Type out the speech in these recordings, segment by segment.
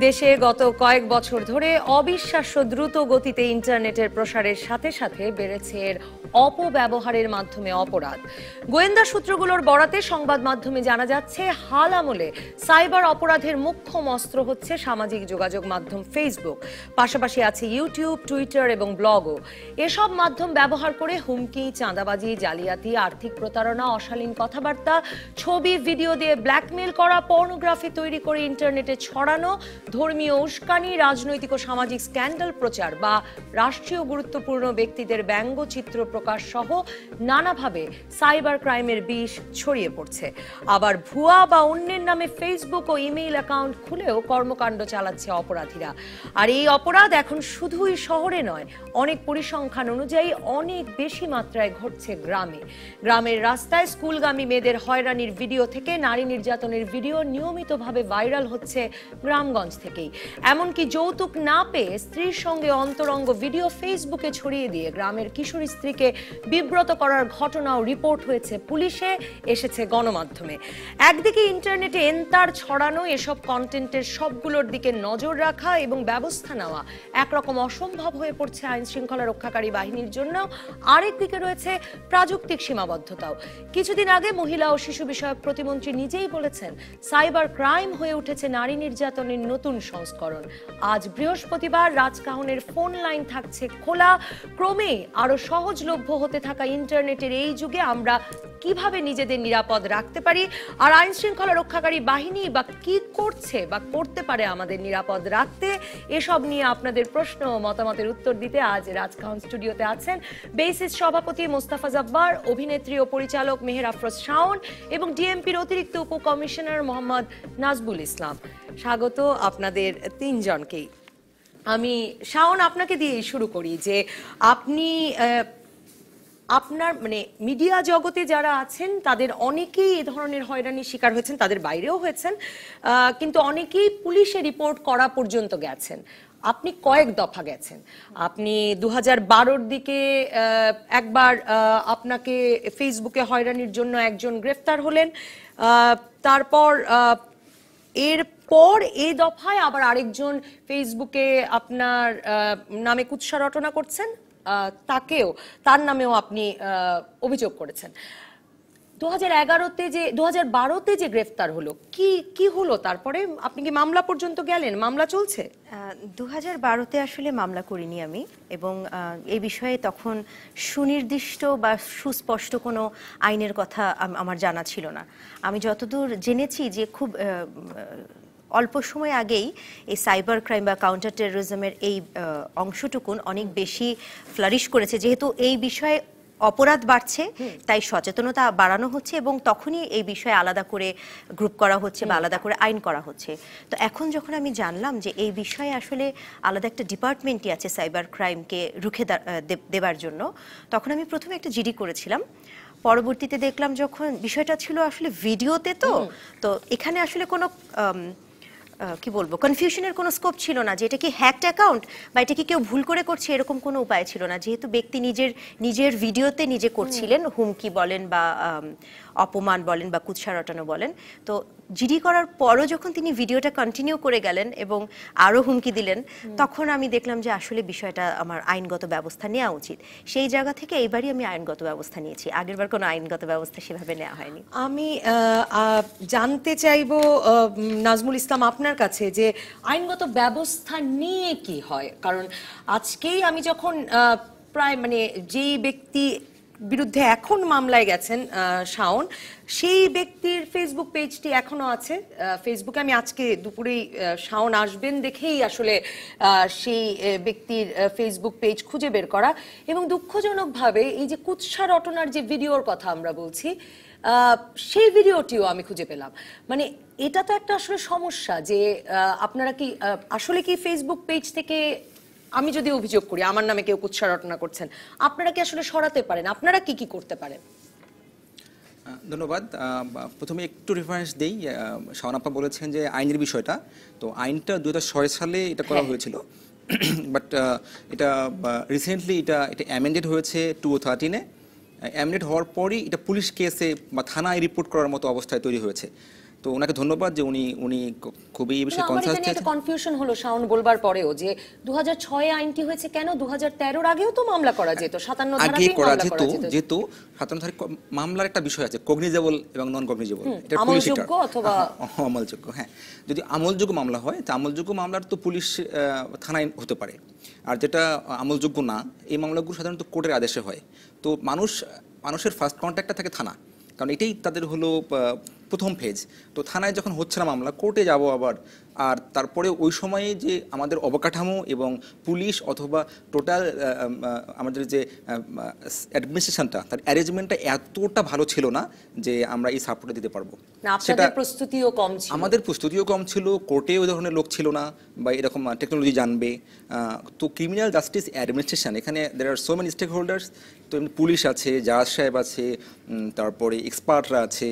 দেশে গত কয়েক বছর ধরে অবিশ্বাস্য দ্রুত গতিতে ইন্টারনেটের প্রসারের সাথে সাথে বেড়েছে এর অপব্যবহারের মাধ্যমে অপরাধ। গোয়েন্দা সূত্রগুলোর বরাতে সংবাদ মাধ্যমে জানা যাচ্ছে, হাল আমলে সাইবার অপরাধের মুখ্য অস্ত্র হচ্ছে সামাজিক যোগাযোগ মাধ্যম ফেসবুক। পাশাপাশি আছে ইউটিউব, টুইটার এবং ব্লগও। এসব মাধ্যম ব্যবহার করে হুমকি, চাঁদাবাজি, জালিয়াতি, আর্থিক প্রতারণা, অশালীন কথাবার্তা, ছবি, ভিডিও দিয়ে ব্ল্যাকমেল করা, পর্নোগ্রাফি তৈরি করে ইন্টারনেটে ছড়ানো, ধর্মীয় উস্কানি, রাজনৈতিক ও সামাজিক স্ক্যান্ডাল প্রচার বা রাষ্ট্রীয় গুরুত্বপূর্ণ ব্যক্তিদের ব্যঙ্গচিত্র প্রকাশ সহ নানাভাবে সাইবার ক্রাইমের বিষ ছড়িয়ে পড়ছে। আবার ভুয়া বা অন্যের নামে ফেসবুক ও ইমেইল অ্যাকাউন্ট খুলেও কর্মকাণ্ড চালাচ্ছে অপরাধীরা। আর এই অপরাধ এখন শুধুই শহরে নয়, অনেক পরিসংখ্যান অনুযায়ী অনেক বেশি মাত্রায় ঘটছে গ্রামে। গ্রামের রাস্তায় স্কুলগামী মেয়েদের হয়রানির ভিডিও থেকে নারী নির্যাতনের ভিডিও নিয়মিতভাবে ভাইরাল হচ্ছে গ্রামগঞ্জ থেকেই। এমনকি যৌতুক না পেয়ে স্ত্রীর সঙ্গে অন্তরঙ্গ ভিডিও ফেসবুকে ছড়িয়ে দিয়ে গ্রামের কিশোরী স্ত্রীকে বিব্রত করার ঘটনাও রিপোর্ট হয়েছে পুলিশে, এসেছে গণমাধ্যমে। একদিকে ইন্টারনেটে এন্তার ছড়ানো এসব কন্টেন্টের সবগুলোর দিকে নজর রাখা এবং ব্যবস্থা নেওয়া একরকম অসম্ভব হয়ে পড়ছে আইন শৃঙ্খলা রক্ষাকারী বাহিনীর জন্য। আরেকদিকে রয়েছে প্রাযুক্তিক সীমাবদ্ধতাও। কিছুদিন আগে মহিলা ও শিশু বিষয়ক প্রতিমন্ত্রী নিজেই বলেছেন, সাইবার ক্রাইম হয়ে উঠেছে নারী নির্যাতনের নতুন সংস্করণ। আজ বৃহস্পতিবার রাজকাহনের ফোন লাইন থাকছে খোলা। ক্রমেই আরো সহজলভ্য হতে থাকা ইন্টারনেটের এই যুগে আমরা কিভাবে নিজেদের নিরাপদ রাখতে পারি, আর আইন শৃঙ্খলা রক্ষাকারী বাহিনী বা কি করছে বা করতে পারে আমাদের নিরাপদ রাখতে, এসব নিয়ে আপনাদের প্রশ্ন ও মতামতের উত্তর দিতে আজ রাজকাহন স্টুডিওতে আছেন বেসিস সভাপতি মোস্তাফা জব্বার, অভিনেত্রী ও পরিচালক মেহের আফরোজ শাওন এবং ডিএমপির অতিরিক্ত উপকমিশনার মোহাম্মদ নাজবুল ইসলাম। স্বাগত আপনাদের তিনজনকেই। আমি শাওন আপনাকে দিয়ে শুরু করি যে আপনি আপনার মিডিয়া জগতে যারা আছেন তাদের অনেকেই এ ধরনের হয়রানির শিকার হয়েছেন, তাদের বাইরেও হয়েছেন, কিন্তু অনেকেই পুলিশে রিপোর্ট করা পর্যন্ত গেছেন। আপনি কয়েক দফা গেছেন। আপনি 2012-র দিকে একবার আপনাকে ফেসবুকে হয়রানির জন্য একজন গ্রেফতার হলেন, তারপর এরপর এই দফায় আবার আরেকজন ফেসবুকে আপনার নামে কুৎসা রটনা করছেন, তার নামেও আপনি অভিযোগ করেছেন। 2012-তে যে গ্রেফতার হলো, কি হলো তারপরে? আপনি কি মামলা পর্যন্ত গেলেন? মামলা চলছে? 2012-তে আসলে মামলা করিনি আমি, এবং এই বিষয়ে তখন সুনির্দিষ্ট বা সুস্পষ্ট কোনো আইনের কথা আমার জানা ছিল না। আমি যতদূর জেনেছি যে খুব অল্প সময় আগেই এই সাইবার ক্রাইম বা কাউন্টার টেরোরিজমের এই অংশটুকুন অনেক বেশি ফ্লারিশ করেছে, যেহেতু এই বিষয়ে অপরাধ বাড়ছে তাই সচেতনতা বাড়ানো হচ্ছে এবং তখনই এই বিষয়ে আলাদা করে গ্রুপ করা হচ্ছে বা আলাদা করে আইন করা হচ্ছে। তো এখন যখন আমি জানলাম যে এই বিষয়ে আসলে আলাদা একটা ডিপার্টমেন্টই আছে সাইবার ক্রাইমকে রুখে দেবার জন্য, তখন আমি প্রথমে একটা জিডি করেছিলাম। পরবর্তীতে দেখলাম যখন বিষয়টা ছিল আসলে ভিডিওতে, তো এখানে আসলে কোনো কি বলবো, কনফিউশনের কোনো স্কোপ ছিল না যে এটা কি হ্যাকড অ্যাকাউন্ট বা এটা কি কেউ ভুল করে করছে, এরকম কোনো উপায় ছিল না, যেহেতু ব্যক্তি নিজের ভিডিওতে নিজে করছিলেন, হুমকি বলেন বা অপমান বলেন বা কুৎসা রটানো বলেন। তো জিডি করার পরও যখন তিনি ভিডিওটা কন্টিনিউ করে গেলেন এবং আরও হুমকি দিলেন, তখন আমি দেখলাম যে আসলে বিষয়টা আমার আইনগত ব্যবস্থা নেওয়া উচিত। সেই জায়গা থেকে এইবারই আমি আইনগত ব্যবস্থা নিয়েছি, আগেরবার কোনো আইনগত ব্যবস্থা সেভাবে নেওয়া হয়নি। আমি জানতে চাইব নাজমুল ইসলাম আপনার কাছে যে আইনগত ব্যবস্থা নিয়ে কি হয়, কারণ আজকেই আমি যখন প্রায় যেই ব্যক্তি বিরুদ্ধে এখন মামলায় গেছেন শাওন, সেই ব্যক্তির ফেসবুক পেজটি এখনো আছে ফেসবুকে। আমি আজকে দুপুরেই শাওন আসবেন দেখেই আসলে সেই ব্যক্তির ফেসবুক পেজ খুঁজে বের করা, এবং দুঃখজনকভাবে এই যে কুৎসা রটনার যে ভিডিওর কথা আমরা বলছি, সেই ভিডিওটিও আমি খুঁজে পেলাম। এটা তো একটা আসলে সমস্যা যে আপনারা কি আসলে কি ফেসবুক পেজ থেকে আমি যদি অভিযোগ করি আমার নামে কেউ কুৎসা রটনা করছেন, আপনারা কি আসলে সরাতে পারেন? আপনারা কি করতে পারেন? ধন্যবাদ। প্রথমে একটু রেফারেন্স দেই। শাওন আপা বলেছেন যে আইনের বিষয়টা, তো আইনটা 2006 সালে এটা করা হয়েছিল, বাট এটা রিসেন্টলি এটা অ্যামেন্ডেড হয়েছে 2013-এ। অ্যামেন্ডেড হওয়ার পরই এটা পুলিশ কেসে বা থানায় রিপোর্ট করার মতো অবস্থায় তৈরি হয়েছে। তো ওনাকে ধন্যবাদ যে উনি উনি খুবই এই বিষয়ে আমার এটা কনসাস নিয়ে একটা কনফিউশন হলো শাওন বলবার পরেও যে 2006 আইনটি হয়েছে কেন 2013 আগেও তো মামলা করা যেত 57 আগে ধারাতেই করা মামলা যেত, করা যেত যেহেতু 57 ধারা মামলার একটা বিষয় আছে কগনিজেবল এবং নন কগনিজেবল, এটা আমলযোগ্য অথবা আমলযোগ্য। হ্যাঁ, যদি আমলযোগ্য মামলা হয় তা আমলযোগ্য মামলার তো পুলিশ থানায় হতে পারে, আর যেটা আমলযোগ্য না এই মামলাগুলো সাধারণত কোর্টের আদেশে হয়। তো মানুষের ফার্স্ট কন্ট্যাক্টটা থাকে থানা, কারণ এটাই তাদের হলো প্রথম ফেজ। তো থানায় যখন হচ্ছে না মামলা, কোর্টে যাব আবার, আর তারপরে ওই সময়ে যে আমাদের অবকাঠামো এবং পুলিশ অথবা টোটাল আমাদের যে অ্যাডমিনিস্ট্রেশনটা, তার অ্যারেঞ্জমেন্টটা এতটা ভালো ছিল না যে আমরা এই সাপোর্টটা দিতে পারবো। না, আপনাদের প্রস্তুতিও কম ছিল। আমাদের প্রস্তুতিও কম ছিল, কোর্টে ওই ধরনের লোক ছিল না বা এরকম টেকনোলজি জানবে। তো ক্রিমিনাল জাস্টিস অ্যাডমিনিস্ট্রেশন, এখানে দের আর সো মেনি স্টেক হোল্ডার্স। তো এমনি পুলিশ আছে, জাজ সাহেব আছে, তারপরে এক্সপার্টরা আছে,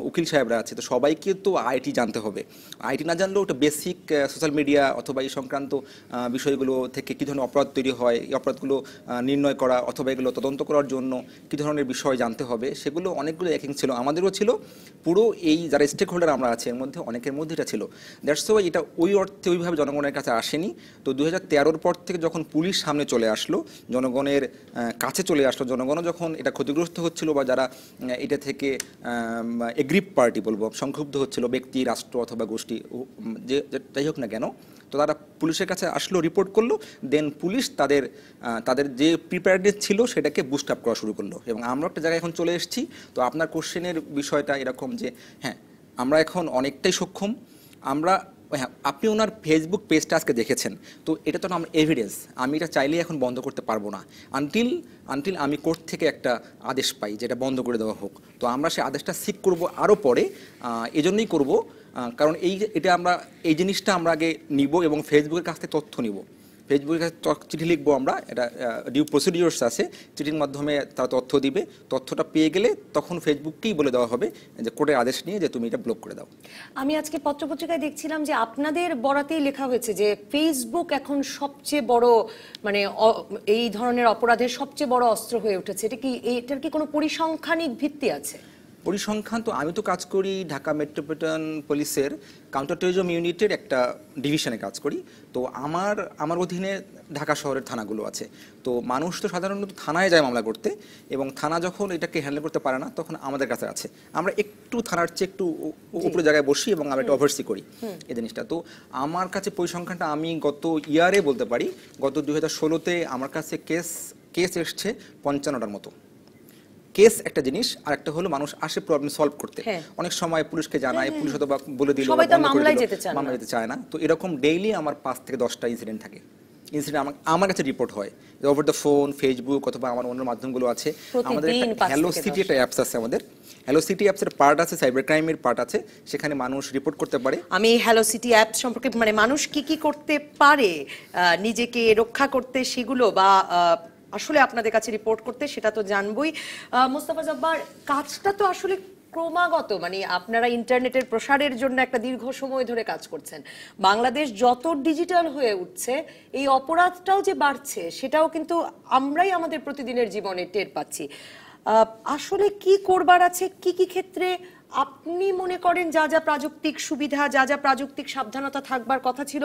উকিল সাহেবরা আছে। তো সবাইকে তো আইটি জানতে হবে। আইটি না জানলেও একটা বেসিক সোশ্যাল মিডিয়া অথবা এই সংক্রান্ত বিষয়গুলো থেকে কী ধরনের অপরাধ তৈরি হয়, এই অপরাধগুলো নির্ণয় করা অথবা এগুলো তদন্ত করার জন্য কী ধরনের বিষয় জানতে হবে, সেগুলো অনেকগুলো ল্যাকিং ছিল, আমাদেরও ছিল। পুরো এই যারা স্টেক হোল্ডার আমরা আছি এর মধ্যে অনেকের মধ্যে এটা ছিল। দ্যাটস ওয়াই এটা ওই অর্থে ওইভাবে জনগণের কাছে আসেনি। তো 2013-র পর থেকে যখন পুলিশ সামনে চলে আসলো, জনগণের কাছে চলে আসলো, জনগণও যখন এটা ক্ষতিগ্রস্ত হচ্ছিল বা যারা এটা থেকে এগ্রিপ পার্টি বলবো সংক্ষুব্ধ হচ্ছিল, ব্যক্তি, রাষ্ট্র অথবা গোষ্ঠী, যে যাই হোক না কেন, তো তারা পুলিশের কাছে আসলো, রিপোর্ট করলো, দেন পুলিশ তাদের যে প্রিপেয়ারনেস ছিল সেটাকে বুস্ট আপ করা শুরু করলো। এবং আমরা একটা জায়গায় এখন চলে এসেছি। তো আপনার কোশ্চেনের বিষয়টা এরকম যে হ্যাঁ, আমরা এখন অনেকটাই সক্ষম। আমরা হ্যাঁ, আপনি ওনার ফেসবুক পেজটা আজকে দেখেছেন, তো এটা তো আমার এভিডেন্স। আমি এটা চাইলেই এখন বন্ধ করতে পারবো না আনটিল আমি কোর্ট থেকে একটা আদেশ পাই যেটা বন্ধ করে দেওয়া হোক। তো আমরা সেই আদেশটা সিক করব আরও পরে, এজন্যই করব কারণ এই জিনিসটা আমরা আগে নিব এবং ফেসবুকের কাছ থেকে তথ্য নিব। ফেসবুকের কাছে চিঠি লিখবো আমরা, এটা ডিউ প্রসিডিওর্স আছে, চিঠির মাধ্যমে তারা তথ্য দিবে। তথ্যটা পেয়ে গেলে তখন ফেসবুককেই বলে দেওয়া হবে যে কোর্টের আদেশ নিয়ে যে তুমি এটা ব্লক করে দাও। আমি আজকে পত্রপত্রিকায় দেখছিলাম যে আপনাদের বরাতেই লেখা হয়েছে যে ফেসবুক এখন সবচেয়ে বড় মানে এই ধরনের অপরাধের সবচেয়ে বড় অস্ত্র হয়ে উঠেছে। এটার কি কোনো পরিসংখ্যানিক ভিত্তি আছে? পরিসংখ্যান তো আমি তো কাজ করি ঢাকা মেট্রোপলিটন পুলিশের কাউন্টার টেরোরিজম ইউনিটের একটা ডিভিশনে কাজ করি। তো আমার অধীনে ঢাকা শহরের থানাগুলো আছে। তো মানুষ তো সাধারণত থানায় যায় মামলা করতে, এবং থানা যখন এটাকে হ্যান্ডেল করতে পারে না তখন আমাদের কাছে আছে। আমরা একটু থানার চেয়ে একটু উপরে জায়গায় বসি এবং আমরা একটা ওভারসি করি এই জিনিসটা। তো আমার কাছে পরিসংখ্যানটা আমি গত ইয়ারে বলতে পারি, গত 2016-তে আমার কাছে কেস এসছে 55টার মতো। কেস একটা জিনিস, আর একটা হলো মানুষ আসে প্রবলেম সলভ করতে। অনেক সময় পুলিশকে জানায়, পুলিশ হয়তো বলে দিল, মামলায় যেতে চায় না। তো এরকম ডেইলি আমার 5 থেকে 10টা ইনসিডেন্ট থাকে। আমার কাছে রিপোর্ট হয় ওভার দ্য ফোন, ফেসবুক অথবা আমার অন্য মাধ্যমগুলো আছে। আমাদের হ্যালো সিটি একটা অ্যাপস আছে, আমাদের হ্যালো সিটি অ্যাপসের পার্ট আছে, সাইবার ক্রাইমের পার্ট আছে, সেখানে মানুষ রিপোর্ট করতে পারে। আমি হ্যালো সিটি অ্যাপ সম্পর্কে মানে মানুষ কি করতে পারে নিজেকে রক্ষা করতে সেগুলো বা আসলে আপনাদের কাছে রিপোর্ট করতে, সেটা তো জানবই। মোস্তফা জব্বার, কাজটা তো আসলে ক্রমাগত মানে আপনারা ইন্টারনেটের প্রসারের জন্য একটা দীর্ঘ সময় ধরে কাজ করছেন। বাংলাদেশ যত ডিজিটাল হয়ে উঠছে, এই অপরাধটাও যে বাড়ছে সেটাও কিন্তু আমরাই আমাদের প্রতিদিনের জীবনে টের পাচ্ছি। আসলে কি করবার আছে, কি ক্ষেত্রে আপনি মনে করেন যা যা প্রযুক্তিক সুবিধা, যা যা প্রযুক্তিক সাবধানতা থাকবার কথা ছিল,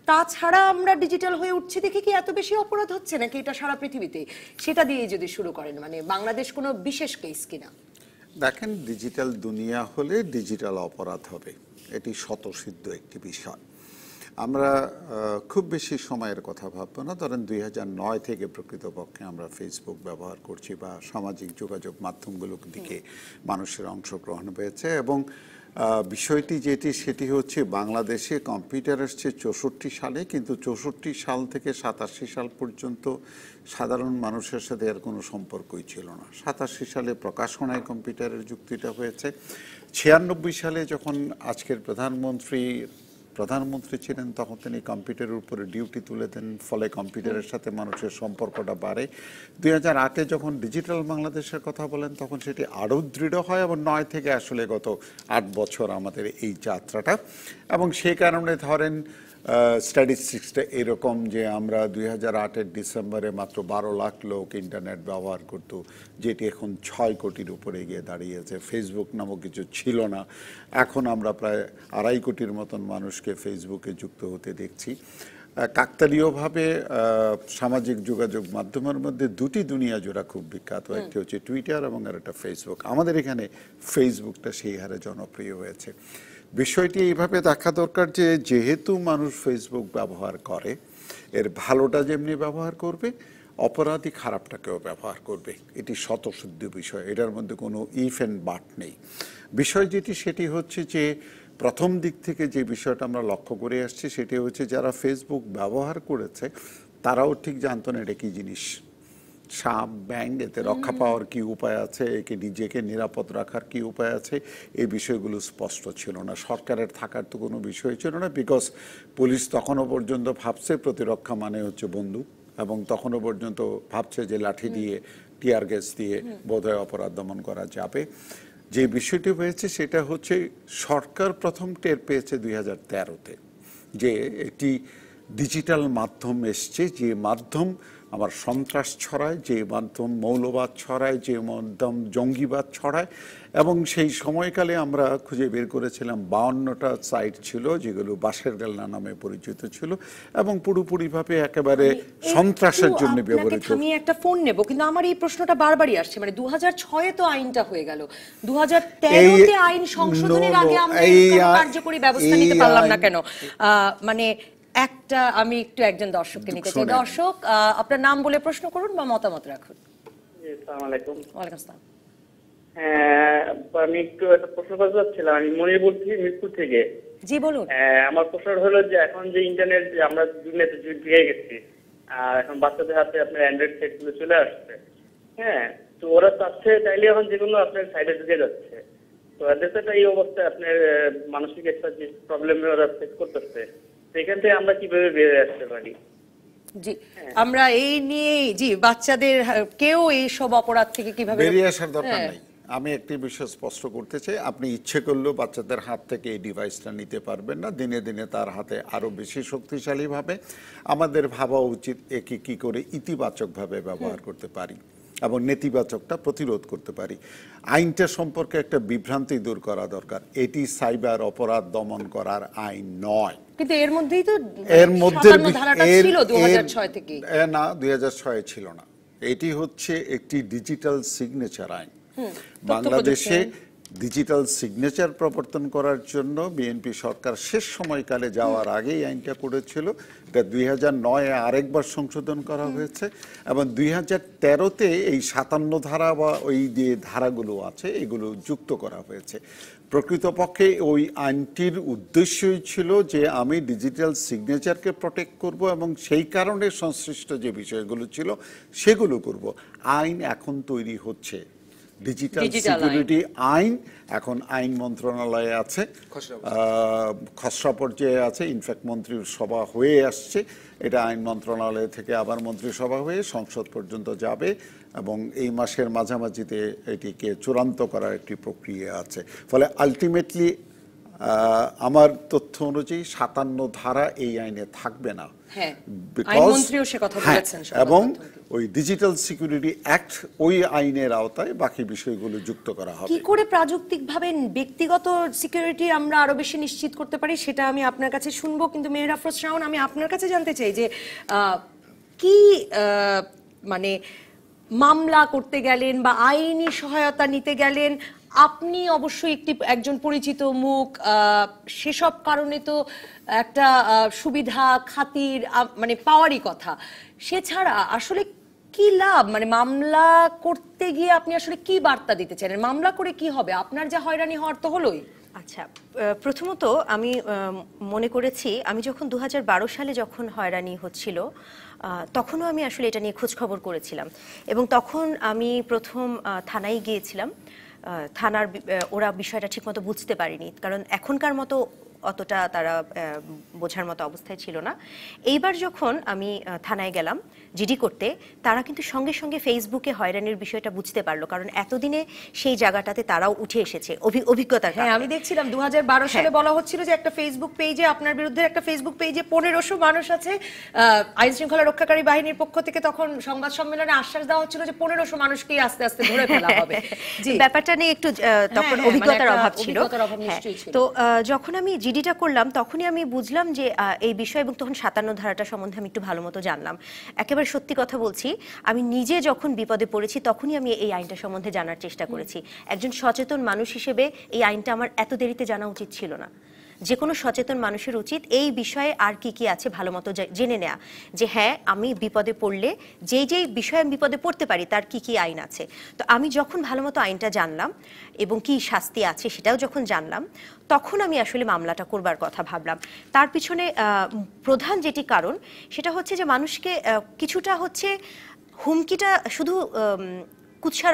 তাছাড়া আমরা ডিজিটাল হয়ে উঠছি দেখে কি এত বেশি অপরাধ হচ্ছে নাকি এটা সারা পৃথিবীতে? সেটা দিয়ে যদি শুরু করেন, মানে বাংলাদেশ কোনো বিশেষ কেস কিনা? দেখেন, ডিজিটাল দুনিয়া হলে ডিজিটাল অপরাধ হবে, এটি স্বতঃসিদ্ধ একটি বিষয়। আমরা খুব বেশি সময়ের কথা ভাববো না। ধরেন 2009 থেকে প্রকৃতপক্ষে আমরা ফেসবুক ব্যবহার করছি বা সামাজিক যোগাযোগ মাধ্যমগুলোর দিকে মানুষের অংশগ্রহণ হয়েছে, এবং বিষয়টি সেটি হচ্ছে বাংলাদেশে কম্পিউটার এসছে 64 সালে, কিন্তু 64 সাল থেকে 87 সাল পর্যন্ত সাধারণ মানুষের সাথে এর কোনো সম্পর্কই ছিল না। 87 সালে প্রকাশনায় কম্পিউটারের যুক্তিটা হয়েছে। 96 সালে যখন আজকের প্রধানমন্ত্রী ছিলেন তখন তিনি কম্পিউটারের উপরে ডিউটি তুলে দেন, ফলে কম্পিউটারের সাথে মানুষের সম্পর্কটা বাড়ে। 2008-এ যখন ডিজিটাল বাংলাদেশের কথা বলেন তখন সেটি আরও দৃঢ় হয়, এবং 9 থেকে আসলে গত 8 বছর আমাদের এই যাত্রাটা। এবং সেই কারণে ধরেন স্ট্যাটিস্টিক্সটা এরকম যে আমরা 2008-এর ডিসেম্বরে মাত্র 12 লাখ লোক ইন্টারনেট ব্যবহার করত, যেটি এখন 6 কোটির উপরে গিয়ে দাঁড়িয়েছে। ফেসবুক নামক কিছু ছিল না, এখন আমরা প্রায় 2.5 কোটির মতন মানুষকে ফেসবুকে যুক্ত হতে দেখছি। কাকতালীয়ভাবে সামাজিক যোগাযোগ মাধ্যমের মধ্যে দুটি দুনিয়া জোড়া খুব বিখ্যাত, একটি হচ্ছে টুইটার এবং আর একটা ফেসবুক। আমাদের এখানে ফেসবুকটা সেই হারে জনপ্রিয় হয়েছে। বিষয়টি এইভাবে দেখা দরকার যে যেহেতু মানুষ ফেসবুক ব্যবহার করে, এর ভালোটা যেমনি ব্যবহার করবে, অপরাধী খারাপটাকেও ব্যবহার করবে। এটি স্বতঃসিদ্ধ বিষয়, এটার মধ্যে কোনো ইফ অ্যান্ড বাট নেই। বিষয় যেটি সেটি হচ্ছে যে প্রথম দিক থেকে যে বিষয়টা আমরা লক্ষ্য করে আসছি সেটি হচ্ছে যারা ফেসবুক ব্যবহার করেছে তারাও ঠিক জানতো না এটা কী জিনিস, সাপ ব্যাঙ, এতে রক্ষা পাওয়ার কি উপায় আছে, একে নিজেকে নিরাপদ রাখার কি উপায় আছে, এই বিষয়গুলো স্পষ্ট ছিল না। সরকারের থাকার তো কোনো বিষয় ছিল না, বিকজ পুলিশ তখনও পর্যন্ত ভাবছে প্রতিরক্ষা মানে হচ্ছে বন্দুক, এবং তখনও পর্যন্ত ভাবছে যে লাঠি দিয়ে, টিয়ার গ্যাস দিয়ে বোধহয় অপরাধ দমন করা যাবে। যে বিষয়টি হয়েছে সেটা হচ্ছে সরকার প্রথম টের পেয়েছে 2013-তে যে একটি ডিজিটাল মাধ্যম এসছে, যে মাধ্যম আমার সন্ত্রাস ছড়ায়, যে মাধ্যম মৌলবাদ ছড়ায়, যে মাধ্যম জঙ্গিবাদ ছড়ায়। এবং সেই সময়কালে আমরা খুঁজে বের করেছিলাম 52টা সাইট ছিল যেগুলো বাঁশের ডালনা নামে পরিচিত ছিল এবং পুরোপুরিভাবে একেবারে সন্ত্রাসের জন্য ব্যবহৃত। আমি একটা ফোন নেব, কিন্তু আমার এই প্রশ্নটা বারবারই আসছে, মানে 2006-এ তো আইনটা হয়ে গেল, 2013-তে আইন সংশোধনের আগে আমরা কোনো কার্যকরী ব্যবস্থা নিতে পারলাম না কেন? মানে একটা আমি একটু একজন দর্শককে নিতে চাই। দর্শক, আপনার নাম বলে প্রশ্ন করুন বা মতামত রাখুন। আসসালামু আলাইকুম। ওয়ালাইকুম আসসালাম। হ্যাঁ, আমি একটু একটা প্রশ্ন করতে চাচ্ছিলাম। আমি মনির বলছি মিরপুর থেকে। জি বলুন। আমার প্রশ্ন হলো যে এখন যে ইন্টারনেট যে আমরা দুনিয়াতে পেয়ে গেছি, আর এখন বাচ্চাদের হাতে আপনার অ্যান্ড্রয়েড সেট গুলো চলে আসছে, হ্যাঁ, তো ওরা চাচ্ছে চাইলে এখন যেগুলো আপনার সাইডে ঢুকে যাচ্ছে। তো দেশটা এই অবস্থায় আপনার মানসিক একটা যে প্রবলেমে ওরা ফেস করতেছে, সেখান থেকে আমরা কিভাবে বেরিয়ে আসতে পারি? জি, আমরা এই নিয়ে, জি, বাচ্চাদের কেউ এই সব অপরাধ থেকে কিভাবে বেরিয়ে আসার দরকার নাই। আমি একটি বিষয় স্পষ্ট করতে চাই, আপনি ইচ্ছে করলেও বাচ্চাদের হাত থেকে এই ডিভাইসটা নিতে পারবেন না। দিনে দিনে তার হাতে আরও বেশি শক্তিশালীভাবে আমাদের ভাবা উচিত একে কী করে ইতিবাচকভাবে ব্যবহার করতে পারি এবং নেতিবাচকটা প্রতিরোধ করতে পারি। আইনটা সম্পর্কে একটা বিভ্রান্তি দূর করা দরকার। এটি সাইবার অপরাধ দমন করার আইন নয়। কিন্তু এর মধ্যেই তো এর মধ্যে ছিল 2006 থেকে। না, 2006 ছিল না। এটি হচ্ছে একটি ডিজিটাল সিগনেচার আইন। বাংলাদেশে ডিজিটাল সিগনেচার প্রবর্তন করার জন্য বিএনপি সরকার শেষ সময়কালে যাওয়ার আগেই আইনটা করেছিল। এটা 2009-এ আরেকবার সংশোধন করা হয়েছে এবং 2013-তে এই 57 ধারা বা ওই যে ধারাগুলো আছে এগুলো যুক্ত করা হয়েছে। প্রকৃতপক্ষে ওই আইনটির উদ্দেশ্যই ছিল যে আমি ডিজিটাল সিগনেচারকে প্রোটেক্ট করব এবং সেই কারণে সংশ্লিষ্ট যে বিষয়গুলো ছিল সেগুলো করব। আইন এখন তৈরি হচ্ছে, ডিজিটাল সিকিউরিটি আইন এখন আইন মন্ত্রণালয়ে আছে, খসড়া পর্যায়ে আছে। ইনফ্যাক্ট মন্ত্রীর সভা হয়ে আসছে, এটা আইন মন্ত্রণালয় থেকে আবার মন্ত্রিসভা হয়ে সংসদ পর্যন্ত যাবে এবং এই মাসের মাঝামাঝিতে এটিকে চূড়ান্ত করার একটি প্রক্রিয়া আছে। ফলে আলটিমেটলি আমার তথ্য অনুযায়ী 57 ধারা এই আইনে থাকবে না, এবং ওই ডিজিটাল সিকিউরিটি অ্যাক্ট ওই আইনের আওতায় বাকি বিষয়গুলো যুক্ত করা হবে। কি করে প্রাযুক্তিকভাবে ব্যক্তিগত সিকিউরিটি আমরা আরো বেশি নিশ্চিত করতে পারি সেটা আমি আপনার কাছে শুনবো, কিন্তু মেহের আফরোজ শাওন, আমি আপনার কাছে জানতে চাই যে কি মানে মামলা করতে গেলেন বা আইনি সহায়তা নিতে গেলেন, আপনি অবশ্যই একজন পরিচিত মুখ, সেসব কারণে তো একটা সুবিধা খাতির মানে পাওয়ারই কথা। সেছাড়া আসলে কি লাভ, মানে মামলা করতে গিয়ে আপনি আসলে কি বার্তা দিতে চান? মামলা করে কি হবে? আপনার যা হয়রানি হওয়ার তো হলোই। আচ্ছা, প্রথমত আমি মনে করেছি আমি যখন 2012 সালে যখন হয়রানি হচ্ছিল তখনও আমি আসলে এটা নিয়ে খোঁজ খবর করেছিলাম এবং তখন আমি প্রথম থানায় গিয়েছিলাম। থানার ওরা বিষয়টা ঠিকমতো বুঝতে পারেনি, কারণ এখনকার মতো অতটা তারা বোঝার মতো অবস্থায় ছিল না। এইবার যখন আমি থানায় গেলাম জিডি করতে, তারা কিন্তু সঙ্গে সঙ্গে ফেসবুকে হয়রানির বিষয়টা বুঝতে পারলো, কারণ এতদিনে সেই জায়গাটাতে তারাও উঠে এসেছে অভিজ্ঞতা। হ্যাঁ, আমি দেখছিলাম 2012 সালে বলা হচ্ছিল যে একটা ফেসবুক পেজে, আপনার বিরুদ্ধে একটা ফেসবুক পেজে 1500 মানুষ আছে। আইন শৃঙ্খলা রক্ষাকারী বাহিনীর পক্ষ থেকে তখন সংবাদ সম্মেলনে আশ্বাস দেওয়া হচ্ছিল যে 1500 মানুষকেই আস্তে আস্তে ধরে ফেলা হবে। ব্যাপারটা নিয়ে একটু তখন অভিজ্ঞতার অভাব ছিল। তো যখন আমি জিডিটা করলাম তখনই আমি বুঝলাম যে এই বিষয়, এবং তখন 57 ধারাটা সম্বন্ধে আমি একটু ভালো মতো জানলাম। একেবারে সত্যি কথা বলছি, আমি নিজে যখন বিপদে পড়েছি তখনই আমি এই আইনটা সম্বন্ধে জানার চেষ্টা করেছি। একজন সচেতন মানুষ হিসেবে এই আইনটা আমার এত দেরিতে জানা উচিত ছিল না। যে কোনো সচেতন মানুষের উচিত এই বিষয়ে আর কি কি আছে ভালো মতো জেনে নেওয়া, যে হ্যাঁ আমি বিপদে পড়লে যেই বিষয়ে আমি বিপদে পড়তে পারি তার কি কি আইন আছে। তো আমি যখন ভালো মতো আইনটা জানলাম এবং কি শাস্তি আছে সেটাও যখন জানলাম, তখন আমি আসলে মামলাটা করবার কথা ভাবলাম। তার পিছনে প্রধান যেটি কারণ সেটা হচ্ছে যে মানুষকে কিছুটা হচ্ছে হুমকিটা শুধু কুৎসা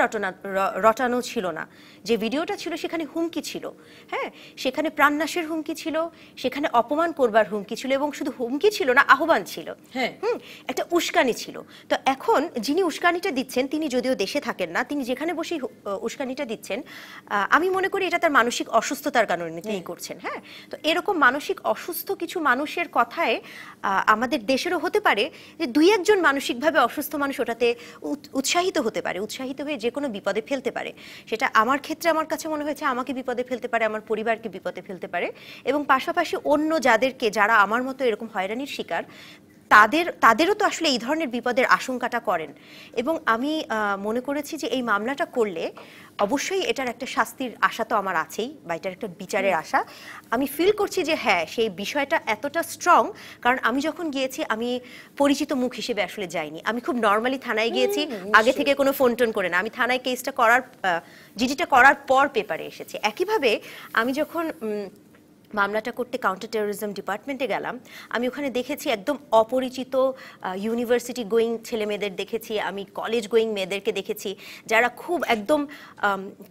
রটানো ছিল না, যে ভিডিওটা ছিল সেখানে হুমকি ছিল। হ্যাঁ, সেখানে প্রাণনাশের হুমকি ছিল, সেখানে অপমান করবার হুমকি ছিল, এবং শুধু হুমকি ছিল না, আহ্বান ছিল। হ্যাঁ, একটা উস্কানি ছিল। তো এখন যিনি উস্কানিটা দিচ্ছেন তিনি যদিও দেশে থাকেন না, তিনি যেখানে বসে উস্কানিটা দিচ্ছেন, আমি মনে করি এটা তার মানসিক অসুস্থতার কারণে তিনি করছেন। হ্যাঁ, তো এরকম মানসিক অসুস্থ কিছু মানুষের কথায় আমাদের দেশেরও হতে পারে যে দুই একজন মানসিকভাবে অসুস্থ মানুষ ওটাতে উৎসাহিত হতে পারে, উৎসাহিত হয়ে যে কোনো বিপদে ফেলতে পারে। সেটা আমার ক্ষেত্রে আমার কাছে মনে হয়েছে আমাকে বিপদে ফেলতে পারে, আমার পরিবারকে বিপদে ফেলতে পারে, এবং পাশাপাশি অন্য যারা আমার মতো এরকম হয়রানির শিকার তাদেরও তো আসলে এই ধরনের বিপদের আশঙ্কাটা করেন। এবং আমি মনে করেছি যে এই মামলাটা করলে অবশ্যই এটার একটা শাস্তির আশা তো আমার আছেই, বা এটার একটা বিচারের আশা। আমি ফিল করছি যে হ্যাঁ, সেই বিষয়টা এতটা স্ট্রং, কারণ আমি যখন গিয়েছি আমি পরিচিত মুখ হিসেবে আসলে যাইনি। আমি খুব নর্মালি থানায় গিয়েছি, আগে থেকে কোনো ফোন টোন করে না। আমি থানায় কেসটা জিডিটা করার পর পেপারে এসেছি। একইভাবে আমি যখন মামলাটা করতে কাউন্টার টেরোরিজম ডিপার্টমেন্টে গেলাম, আমি ওখানে দেখেছি একদম অপরিচিত ইউনিভার্সিটি গোয়িং ছেলে মেয়েদের দেখেছি, আমি কলেজ গোয়িং মেয়েদেরকে দেখেছি, যারা খুব একদম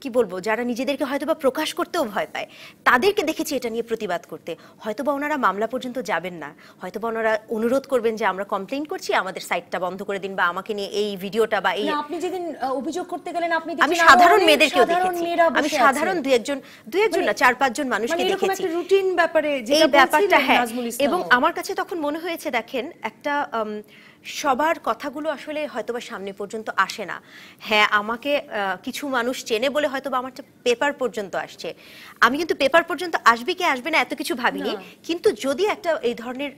কি বলবো, যারা নিজেদেরকে হয়তোবা প্রকাশ করতেও ভয় পায়, তাদেরকে দেখেছি এটা নিয়ে প্রতিবাদ করতে। হয়তোবা ওনারা মামলা পর্যন্ত যাবেন না, হয়তোবা ওনারা অনুরোধ করবেন যে আমরা কমপ্লেইন করছি, আমাদের সাইটটা বন্ধ করে দিন, বা আমাকে নিয়ে এই ভিডিওটা বা এই। আপনি যেদিন অভিযোগ করতে গেলেন আমি সাধারণ মেয়েদেরকেও দেখেছি, আমি সাধারণ দুই একজন না 4-5 জন মানুষকে দেখেছি এই ব্যাপারটা। হ্যাঁ, এবং আমার কাছে তখন মনে হয়েছে দেখেন, একটা সবার কথাগুলো আসলে হয়তোবা সামনে পর্যন্ত আসে না। হ্যাঁ, আমাকে কিছু মানুষ চেনে বলে হয়তোবা আমার পেপার পর্যন্ত আসছে। আমি কিন্তু পেপার পর্যন্ত আসবে কি আসবে না এত কিছু ভাবিনি, কিন্তু যদি একটা এই ধরনের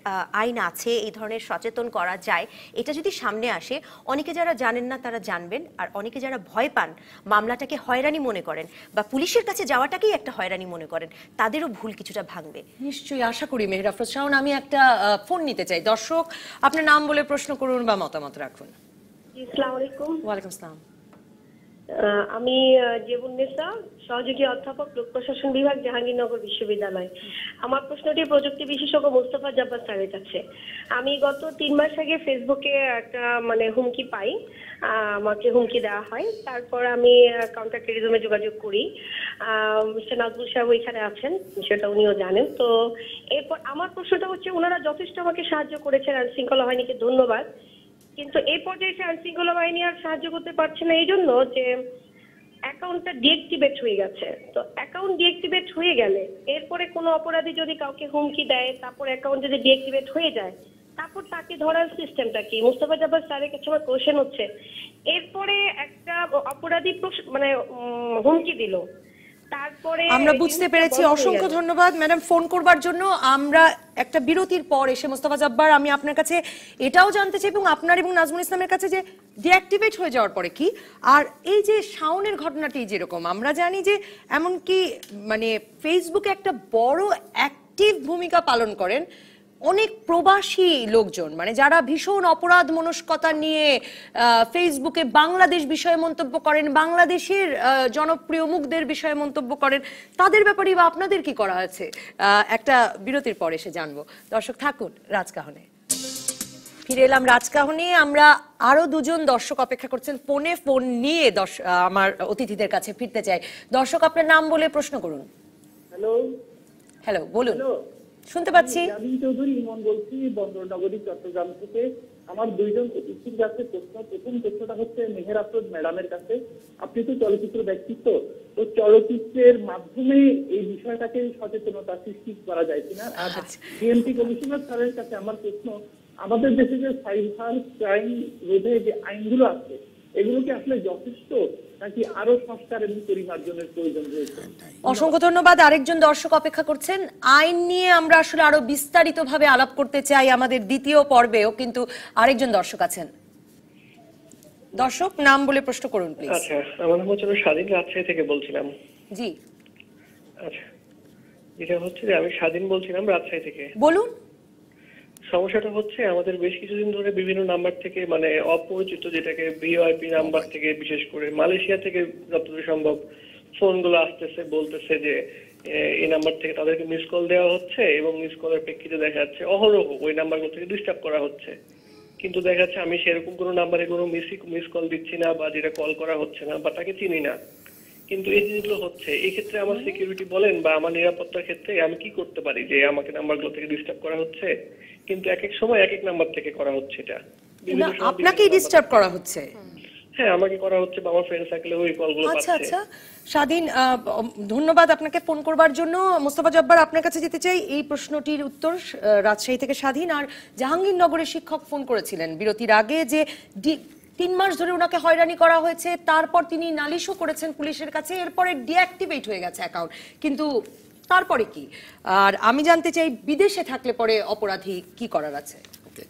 আইন আছে, এই ধরনের সচেতন করা যায়, এটা যদি সামনে আসে, অনেকে যারা জানেন না তারা জানবেন, আর অনেকে যারা ভয় পান, মামলাটাকে হয়রানি মনে করেন বা পুলিশের কাছে যাওয়াটাকেই একটা হয়রানি মনে করেন, তাদেরও ভুল কিছুটা ভাঙবে। নিশ্চয়ই আশা করি। মেহের আফরোজ শাওন, আমি একটা ফোন নিতে চাই। দর্শক, আপনার নাম বলে প্রশ্ন করুন বা মতামত রাখুন। আসসালামু আলাইকুম। ওয়ালাইকুম আসসালাম। আমি জেবুন্নেসা, সহযোগী অধ্যাপক, লোক প্রশাসন বিভাগ, জাহাঙ্গীরনগর বিশ্ববিদ্যালয়। আমার প্রশ্নটি প্রযুক্তি বিশেষজ্ঞ মোস্তফা জব্বার স্যারের কাছে। আমি গত 3 মাস আগে ফেসবুকে একটা হুমকি পাই, আমাকে হুমকি দেওয়া হয়। তারপর আমি কাউন্টার টেরোরিজমে যোগাযোগ করি। মিস্টার নাজমুল সাহেব ওইখানে আছেন, সেটা উনিও জানেন। তো এরপর আমার প্রশ্নটা হচ্ছে, ওনারা যথেষ্ট আমাকে সাহায্য করেছেন, আইন শৃঙ্খলা বাহিনীকে ধন্যবাদ। কিন্তু এই পর্যায়ে আইন শৃঙ্খলা বাহিনী আর সাহায্য করতে পারছে না, এই জন্য যে অ্যাকাউন্টটা ডিএক্টিভেট হয়ে গেছে। তো অ্যাকাউন্ট ডিএক্টিভেট হয়ে গেলে এরপরে কোনো অপরাধী যদি কাউকে হুমকি দেয়, তারপর অ্যাকাউন্ট যদি ডিএক্টিভেট হয়ে যায়, তারপর তাকে ধরার সিস্টেমটা কি? মোস্তফা জব্বার স্যারের কাছে আমার কোশ্চেন হচ্ছে, এরপরে একটা অপরাধী হুমকি দিল, তারপরে আমরা বুঝতে পেরেছি। অসংখ্য ধন্যবাদ ম্যাডাম ফোন করবার জন্য। আমরা একটা বিরতির পর এসে মোস্তফা জব্বার, আমি আপনার কাছে এটাও জানতে চাই, এবং আপনার এবং নাজমুল ইসলামের কাছে, যে ডিঅ্যাক্টিভেট হয়ে যাওয়ার পরে কি, আর এই যে শাওনের ঘটনাটি যেরকম আমরা জানি যে এমনকি ফেসবুকে একটা বড় অ্যাক্টিভ ভূমিকা পালন করেন অনেক প্রবাসী লোকজন, যারা ভীষণ অপরাধ মনস্কতা নিয়ে ফেসবুকে বাংলাদেশ বিষয়ে মন্তব্য করেন, বাংলাদেশের জনপ্রিয় মুখদের বিষয়ে মন্তব্য করেন, তাদের ব্যাপারে বা আপনাদের কি করা আছে, একটা বিরতির পর এসে জানবো। দর্শক থাকুন রাজকাহনে। ফিরে এলাম রাজকাহনে। আমরা আরো দুজন দর্শক অপেক্ষা করছেন ফোনে, ফোন নিয়ে আমার অতিথিদের কাছে ফিরতে চাই। দর্শক, আপনার নাম বলে প্রশ্ন করুন। হ্যালো, হ্যালো, বলুন। হ্যালো, শুনতে পাচ্ছি। জামিন চৌধুরী ইমন বলছি, বন্দরনগরী চট্টগ্রাম থেকে। আমার দুইজন অতিথির কাছে প্রশ্ন। প্রথম প্রশ্নটা হচ্ছে মেহের আফরোজ ম্যাডামের কাছে। আপনি তো চলচ্চিত্র ব্যক্তিত্ব, তো চলচ্চিত্রের মাধ্যমে এই বিষয়টাকে সচেতনতা সৃষ্টি করা যায় কিনা? আর ডিএমপি কমিশনার স্যারের কাছে আমার প্রশ্ন, আমাদের দেশে যে সাইবার ক্রাইম রোধে যে আইনগুলো আছে, এগুলো কি আসলে যথেষ্ট, নাকি আরো সংস্কার এবং পরিমার্জনের প্রয়োজন রয়েছে? অসংখ্য ধন্যবাদ। আরেকজন দর্শক অপেক্ষা করছেন। আইন নিয়ে আমরা আসলে আরো বিস্তারিতভাবে আলাপ করতে চাই আমাদের দ্বিতীয় পর্বেও, কিন্তু আরেকজন দর্শক আছেন। দর্শক, নাম বলে প্রশ্ন করুন প্লিজ। আচ্ছা, আমার নাম হচ্ছে স্বাধীন, রাজশাহী থেকে বলছিলাম। জি, আচ্ছা, যেটা হচ্ছে যে আমি স্বাধীন বলছিলাম রাজশাহী থেকে। বলুন। সমস্যাটা হচ্ছে আমাদের বেশ কিছুদিন ধরে বিভিন্ন নাম্বার থেকে, মানে অপরিচিত, যেটাকে ভিওআইপি নাম্বার থেকে, বিশেষ করে মালয়েশিয়া থেকে যতদূর সম্ভব ফোনগুলো আসতেছে, বলতেছে যে এই নাম্বার থেকে তাদেরকে মিস কল দেওয়া হচ্ছে এবং মিস কলের প্রেক্ষিতে দেখা যাচ্ছে অহরহ ওই নাম্বারগুলো থেকে ডিস্টার্ব করা হচ্ছে। কিন্তু দেখা যাচ্ছে আমি সেরকম কোনো নাম্বারে কোনো মিস কল দিচ্ছি না, বা যেটা কল করা হচ্ছে না, বা তাকে চিনি না, কিন্তু এই জিনিসগুলো হচ্ছে। এই ক্ষেত্রে আমার সিকিউরিটি বলেন বা আমার নিরাপত্তার ক্ষেত্রে আমি কি করতে পারি, যে আমাকে নাম্বারগুলো থেকে ডিস্টার্ব করা হচ্ছে, কিন্তু এক এক সময় এক এক নাম্বার থেকে করা হচ্ছে। এটা আপনাকেই ডিস্টার্ব করা হচ্ছে? হ্যাঁ, আমাকে করা হচ্ছে, বা আমার ফ্রেন্ড সার্কেলে ওই কলগুলো আচ্ছা পাচ্ছে। আচ্ছা, স্বাধীন, ধন্যবাদ আপনাকে ফোন করবার জন্য। মোস্তফা জব্বার, আপনার কাছে যেতে চাই এই প্রশ্নটির উত্তর। রাজশাহী থেকে স্বাধীন। আর জাহাঙ্গীরনগরের শিক্ষক ফোন করেছিলেন বিরতির আগে যে 3 মাস ধরে ওনাকে হয়রানি করা হয়েছে, তারপর তিনি নালিশও করেছেন পুলিশের কাছে, এরপরে ডিঅ্যাক্টিভেট হয়ে গেছে অ্যাকাউন্ট, কিন্তু তারপরে কি? আর আমি জানতে চাই বিদেশে থাকলে পরে অপরাধী কি করার আছে? ওকে,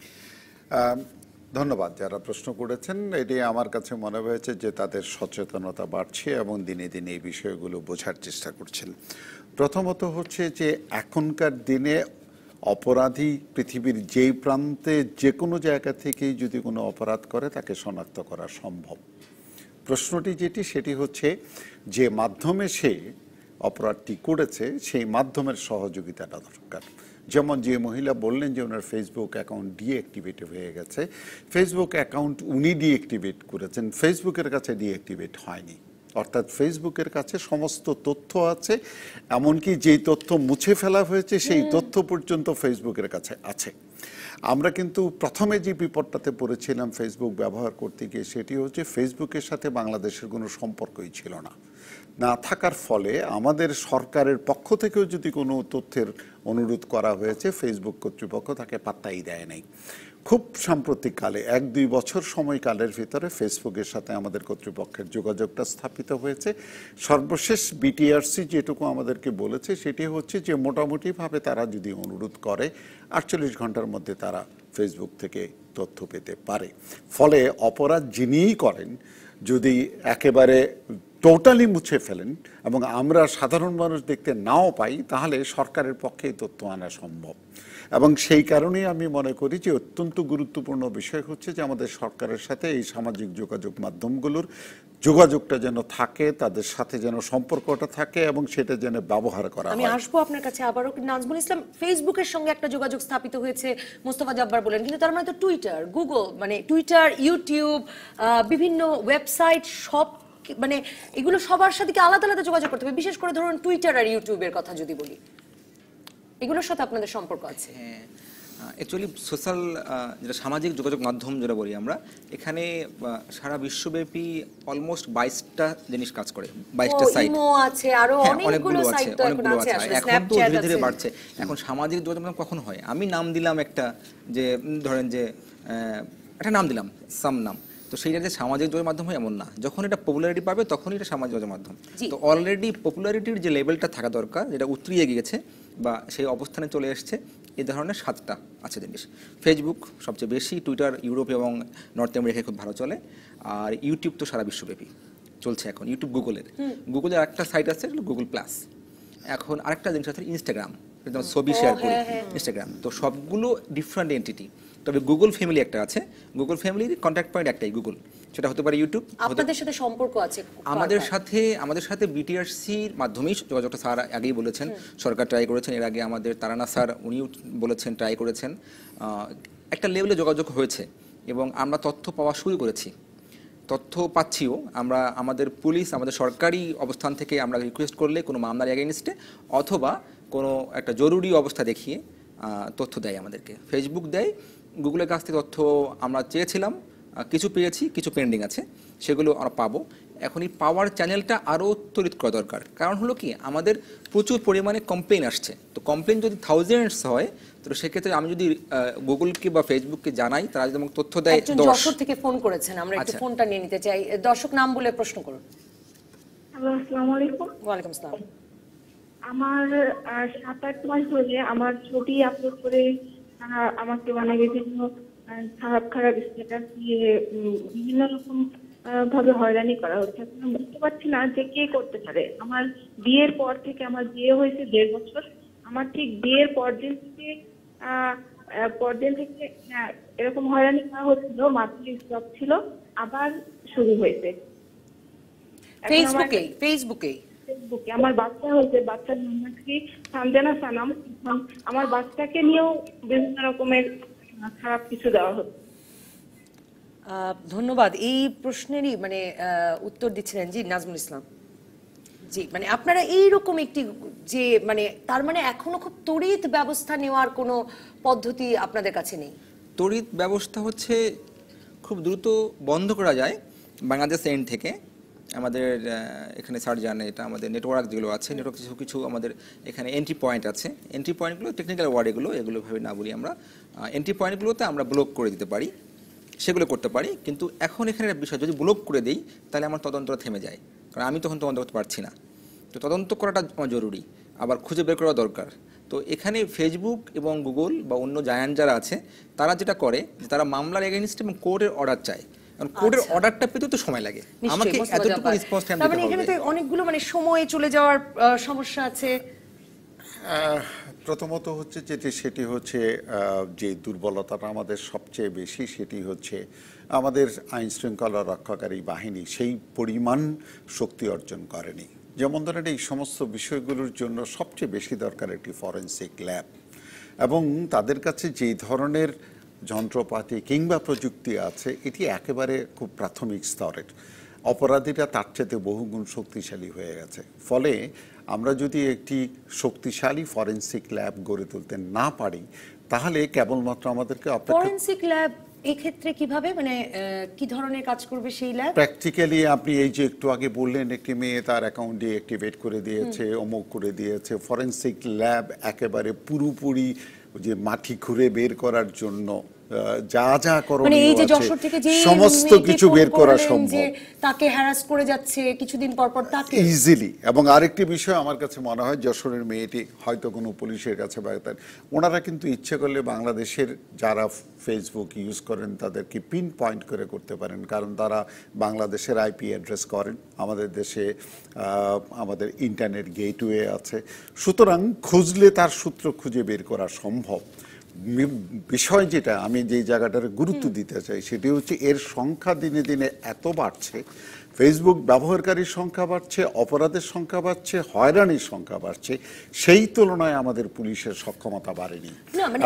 ধন্যবাদ যারা প্রশ্ন করেছেন। এটি আমার কাছে মনে হয়েছে যে তাদের সচেতনতা বাড়ছে এবং দিনে দিনে এই বিষয়গুলো বোঝার চেষ্টা করছেন। প্রথমত হচ্ছে যে এখনকার দিনে অপরাধী পৃথিবীর যেই প্রান্তে যে কোনো জায়গা থেকেই যদি কোনো অপরাধ করে তাকে শনাক্ত করা সম্ভব। প্রশ্নটি যেটি সেটি হচ্ছে যে মাধ্যমে সে অপরাধটি করেছে সেই মাধ্যমের সহযোগিতাটা দরকার। যেমন যে মহিলা বললেন যে ওনার ফেসবুক অ্যাকাউন্ট ডিঅ্যাক্টিভেট হয়ে গেছে, ফেসবুক অ্যাকাউন্ট উনি ডিঅ্যাক্টিভেট করেছেন, ফেসবুকের কাছে ডিঅ্যাক্টিভেট হয়নি। অর্থাৎ ফেসবুকের কাছে সমস্ত তথ্য আছে, এমনকি যেই তথ্য মুছে ফেলা হয়েছে সেই তথ্য পর্যন্ত ফেসবুকের কাছে আছে। আমরা কিন্তু প্রথমে যে বিপদটাতে পড়েছিলাম ফেসবুক ব্যবহার করতে গিয়ে, সেটি হচ্ছে ফেসবুকের সাথে বাংলাদেশের কোনো সম্পর্কই ছিল না। না থাকার ফলে আমাদের সরকারের পক্ষ থেকেও যদি কোনো তথ্যের অনুরোধ করা হয়েছে, ফেসবুক কর্তৃপক্ষ তাকে পাত্তাই দেয় নাই। খুব সাম্প্রতিককালে 1-2 বছর সময়কালের ভিতরে ফেসবুকের সাথে আমাদের কর্তৃপক্ষের যোগাযোগটা স্থাপিত হয়েছে। সর্বশেষ বিটিআরসি যেটুকু আমাদেরকে বলেছে সেটি হচ্ছে যে মোটামুটিভাবে তারা যদি অনুরোধ করে 48 ঘন্টার মধ্যে তারা ফেসবুক থেকে তথ্য পেতে পারে। ফলে অপরাধ যিনিই করেন যদি একেবারে টোটালি মুছে ফেলেন এবং আমরা সাধারণ মানুষ দেখতে নাও পাই, তাহলে সরকারের পক্ষেই তথ্য আনা সম্ভব। এবং সেই কারণেই আমি মনে করি যে অত্যন্ত গুরুত্বপূর্ণ বিষয় হচ্ছে যে আমাদের সরকারের সাথে এই সামাজিক যোগাযোগ মাধ্যমগুলোর যোগাযোগটা যেন থাকে, তাদের সাথে যেন সম্পর্কটা থাকে এবং সেটা যেন ব্যবহার করা হয়। আমি আসবো আপনার কাছে আবারও। নাজমুল ইসলাম, ফেসবুকের সঙ্গে একটা যোগাযোগ স্থাপিত হয়েছে মোস্তফা জব্বার বলেন, কিন্তু তার মানে তো টুইটার, গুগল, মানে টুইটার, ইউটিউব, বিভিন্ন ওয়েবসাইট, সব মানে এগুলো সবার সাথে আলাদা আলাদা যোগাযোগ করতে হবে। বিশেষ করে ধরুন টুইটার আর ইউটিউবের কথা যদি বলি, এগুলোর সাথে আপনাদের সম্পর্ক আছে? হ্যাঁ, অ্যাকচুয়ালি সোশ্যাল যেটা সামাজিক যোগাযোগ মাধ্যম যেটা বলি আমরা, এখানে সারা বিশ্বব্যাপী অলমোস্ট 22টা জিনিস কাজ করে, 22টা সাইট আছে, আরো অনেকগুলো সাইট তো এখন আছে, এখন তো ধীরে ধীরে বাড়ছে। এখন সামাজিক যোগাযোগ মাধ্যম কখন হয়, আমি নাম দিলাম একটা, যে ধরেন যে একটা নাম দিলাম সাম নাম, তো সেইটা যে সামাজিক যোগাযোগ মাধ্যম হয় এমন না। যখন এটা পপুলারিটি পাবে তখনই এটা সামাজিক যোগাযোগ মাধ্যম। তো অলরেডি পপুলারিটির যে লেভেলটা থাকা দরকার, যেটা উতরিয়ে গিয়েছে বা সেই অবস্থানে চলে এসছে, এই ধরনের 7টা আছে জিনিস। ফেসবুক সবচেয়ে বেশি, টুইটার ইউরোপ এবং নর্থ আমেরিকায় খুব ভালো চলে, আর ইউটিউব তো সারা বিশ্বব্যাপী চলছে এখন। ইউটিউব গুগলের একটা সাইট আছে গুগল প্লাস। এখন আরেকটা জিনিস আছে ইনস্টাগ্রাম, ছবি শেয়ার করি, ইনস্টাগ্রাম। তো সবগুলো ডিফারেন্ট এন্টিটি, তবে গুগল ফ্যামিলি একটা আছে, গুগল ফ্যামিলির কন্ট্যাক্ট পয়েন্ট একটাই গুগল, সেটা হতে পারে ইউটিউব। আপনাদের সাথে সম্পর্ক আছে? আমাদের সাথে বিটিআরসির মাধ্যমেই যোগাযোগটা স্যার আগেই বলেছেন, সরকার ট্রাই করেছেন। এর আগে আমাদের তারানা স্যার উনিও বলেছেন, ট্রাই করেছেন, একটা লেভেলে যোগাযোগ হয়েছে এবং আমরা তথ্য পাওয়া শুরু করেছি, তথ্য পাচ্ছিও আমরা। আমাদের পুলিশ, আমাদের সরকারি অবস্থান থেকে আমরা রিকোয়েস্ট করলে কোনো মামলার এগেইনস্টে অথবা কোনো একটা জরুরি অবস্থা দেখিয়ে তথ্য দেয় আমাদেরকে। ফেসবুক দেয়, গুগলের কাছ থেকে তথ্য আমরা চেয়েছিলাম, কিছু পেয়েছি, কিছু পেন্ডিং আছে, সেগুলো আমরা পাবো। এখন এই পাওয়ার চ্যানেলটা আরও তড়িৎ করা দরকার। কারণ হলো কি, আমাদের প্রচুর পরিমাণে কমপ্লেন আসছে। তো কমপ্লেন যদি থাউজেন্ডস হয়, তো সেক্ষেত্রে আমি যদি গুগলকে বা ফেসবুককে জানাই, তারা যদি আমাকে তথ্য দেয়। একজন যশোর থেকে ফোন করেছেন, আমরা একটু ফোনটা নিয়ে নিতে চাই। দর্শক নাম বলে প্রশ্ন করুন। হ্যালো, আসসালামু আলাইকুম। ওয়ালাইকুম আসসালাম। আমার 7-8 মাস ধরে আমার ছবি আপলোড করে আমাকে মানে বিভিন্ন খারাপ স্ট্যাটাস দিয়ে বিভিন্ন রকম ভাবে হয়রানি করা হচ্ছে। এখন বুঝতে পারছি না যে কে করতে পারে। আমার বিয়ের পর থেকে, আমার বিয়ে হয়েছে 1.5 বছর, আমার ঠিক বিয়ের পরদিন থেকে এরকম হয়রানি করা হচ্ছিল, মাত্র স্টপ ছিল, আবার শুরু হয়েছে ফেসবুকে আমার বাচ্চা হয়েছে, বাচ্চার নাম হচ্ছে সানজানা সানাম। আমার বাচ্চাকে নিয়েও বিভিন্ন রকমের খারাপ কিছু দেওয়া হচ্ছে। ধন্যবাদ। এই প্রশ্নেরই মানে উত্তর দিচ্ছিলেন জি নাজমুল ইসলাম। জি, মানে আপনারা এইরকম একটি যে মানে তার মানে এখনো খুব তড়িৎ ব্যবস্থা নেওয়ার কোনো পদ্ধতি আপনাদের কাছে নেই? তড়িৎ ব্যবস্থা হচ্ছে খুব দ্রুত বন্ধ করা যায় বাংলাদেশ এন্ড থেকে। আমাদের এখানে স্যার জানে, এটা আমাদের নেটওয়ার্ক যেগুলো আছে, নেটওয়ার্ক কিছু আমাদের এখানে এন্ট্রি পয়েন্ট আছে। এন্ট্রি পয়েন্টগুলো টেকনিক্যাল ওয়ার্ড, এগুলো ভাবে না বলি আমরা। এন্ট্রি পয়েন্টগুলোতে আমরা ব্লক করে দিতে পারি, সেগুলো করতে পারি। কিন্তু এখন এখানে একটা বিষয়, যদি ব্লক করে দিই তাহলে আমার তদন্তটা থেমে যায়, কারণ আমি তখন তদন্ত করতে পারছি না। তো তদন্ত করাটা আমার জরুরি, আবার খুঁজে বের করা দরকার। তো এখানে ফেসবুক এবং গুগল বা অন্য জায়ান্ট যারা আছে, তারা যেটা করে যে তারা মামলার এগেইনস্ট এবং কোর্টের অর্ডার চায়। কারণ কোর্টের অর্ডারটা পেতে তো সময় লাগে, আমাকে এতটুকু রেসপন্স টাইম দিতে হবে। এখানে তো অনেকগুলো মানে সময় চলে যাওয়ার সমস্যা আছে। প্রথমত হচ্ছে সেটি হচ্ছে যে দুর্বলতাটা আমাদের সবচেয়ে বেশি, সেটি হচ্ছে আমাদের আইন শৃঙ্খলা রক্ষাকারী বাহিনী সেই পরিমাণ শক্তি অর্জন করেনি। যেমন ধরেন, এই সমস্ত বিষয়গুলোর জন্য সবচেয়ে বেশি দরকার একটি ফরেনসিক ল্যাব, এবং তাদের কাছে যেই ধরনের যন্ত্রপাতি কিংবা প্রযুক্তি আছে, এটি একেবারে খুব প্রাথমিক স্তরের। অপরাধীরা তার চেয়ে বহুগুণ শক্তিশালী হয়ে গেছে। ফলে আমরা যদি একটি শক্তিশালী ফরেনসিক ল্যাব গড়ে তুলতে না পারি, তাহলে কেবলমাত্র আমাদেরকে ফরেনসিক ল্যাব এক্ষেত্রে কিভাবে মানে কি ধরনের কাজ করবে সেই ল্যাব? প্র্যাকটিক্যালি আপনি এই যে একটু আগে বললেন, একটি মেয়ে তার অ্যাকাউন্ট দিয়ে অ্যাক্টিভেট করে দিয়েছে, অমুক করে দিয়েছে, ফরেনসিক ল্যাব একেবারে পুরোপুরি যে মাটি খুঁড়ে বের করার জন্য যা যা করণীয় আছে সমস্ত কিছু বের করা সম্ভব। তাকে হ্যারাস করে যাচ্ছে কিছুদিন পর পর তাকে ইজিলি। এবং আরেকটি বিষয় আমার কাছে মনে হয়, যশোরের মেয়েটি হয়তো কোনো পুলিশের কাছে বা ওনারা কিন্তু ইচ্ছে করলে বাংলাদেশের যারা ফেসবুক ইউজ করেন তাদেরকে পিন পয়েন্ট করে করতে পারেন, কারণ তারা বাংলাদেশের আইপি অ্যাড্রেস করেন, আমাদের দেশে আমাদের ইন্টারনেট গেটওয়ে আছে। সুতরাং খুঁজলে তার সূত্র খুঁজে বের করা সম্ভব। বিষয় যেটা আমি যে জায়গাটার গুরুত্ব দিতে চাই, সেটি হচ্ছে এর সংখ্যা দিনে দিনে এত বাড়ছে, ফেসবুক ব্যবহারকারীর সংখ্যা বাড়ছে, অপরাধের সংখ্যা বাড়ছে, হয়রানির সংখ্যা বাড়ছে, সেই তুলনায় আমাদের পুলিশের সক্ষমতা বাড়েনি।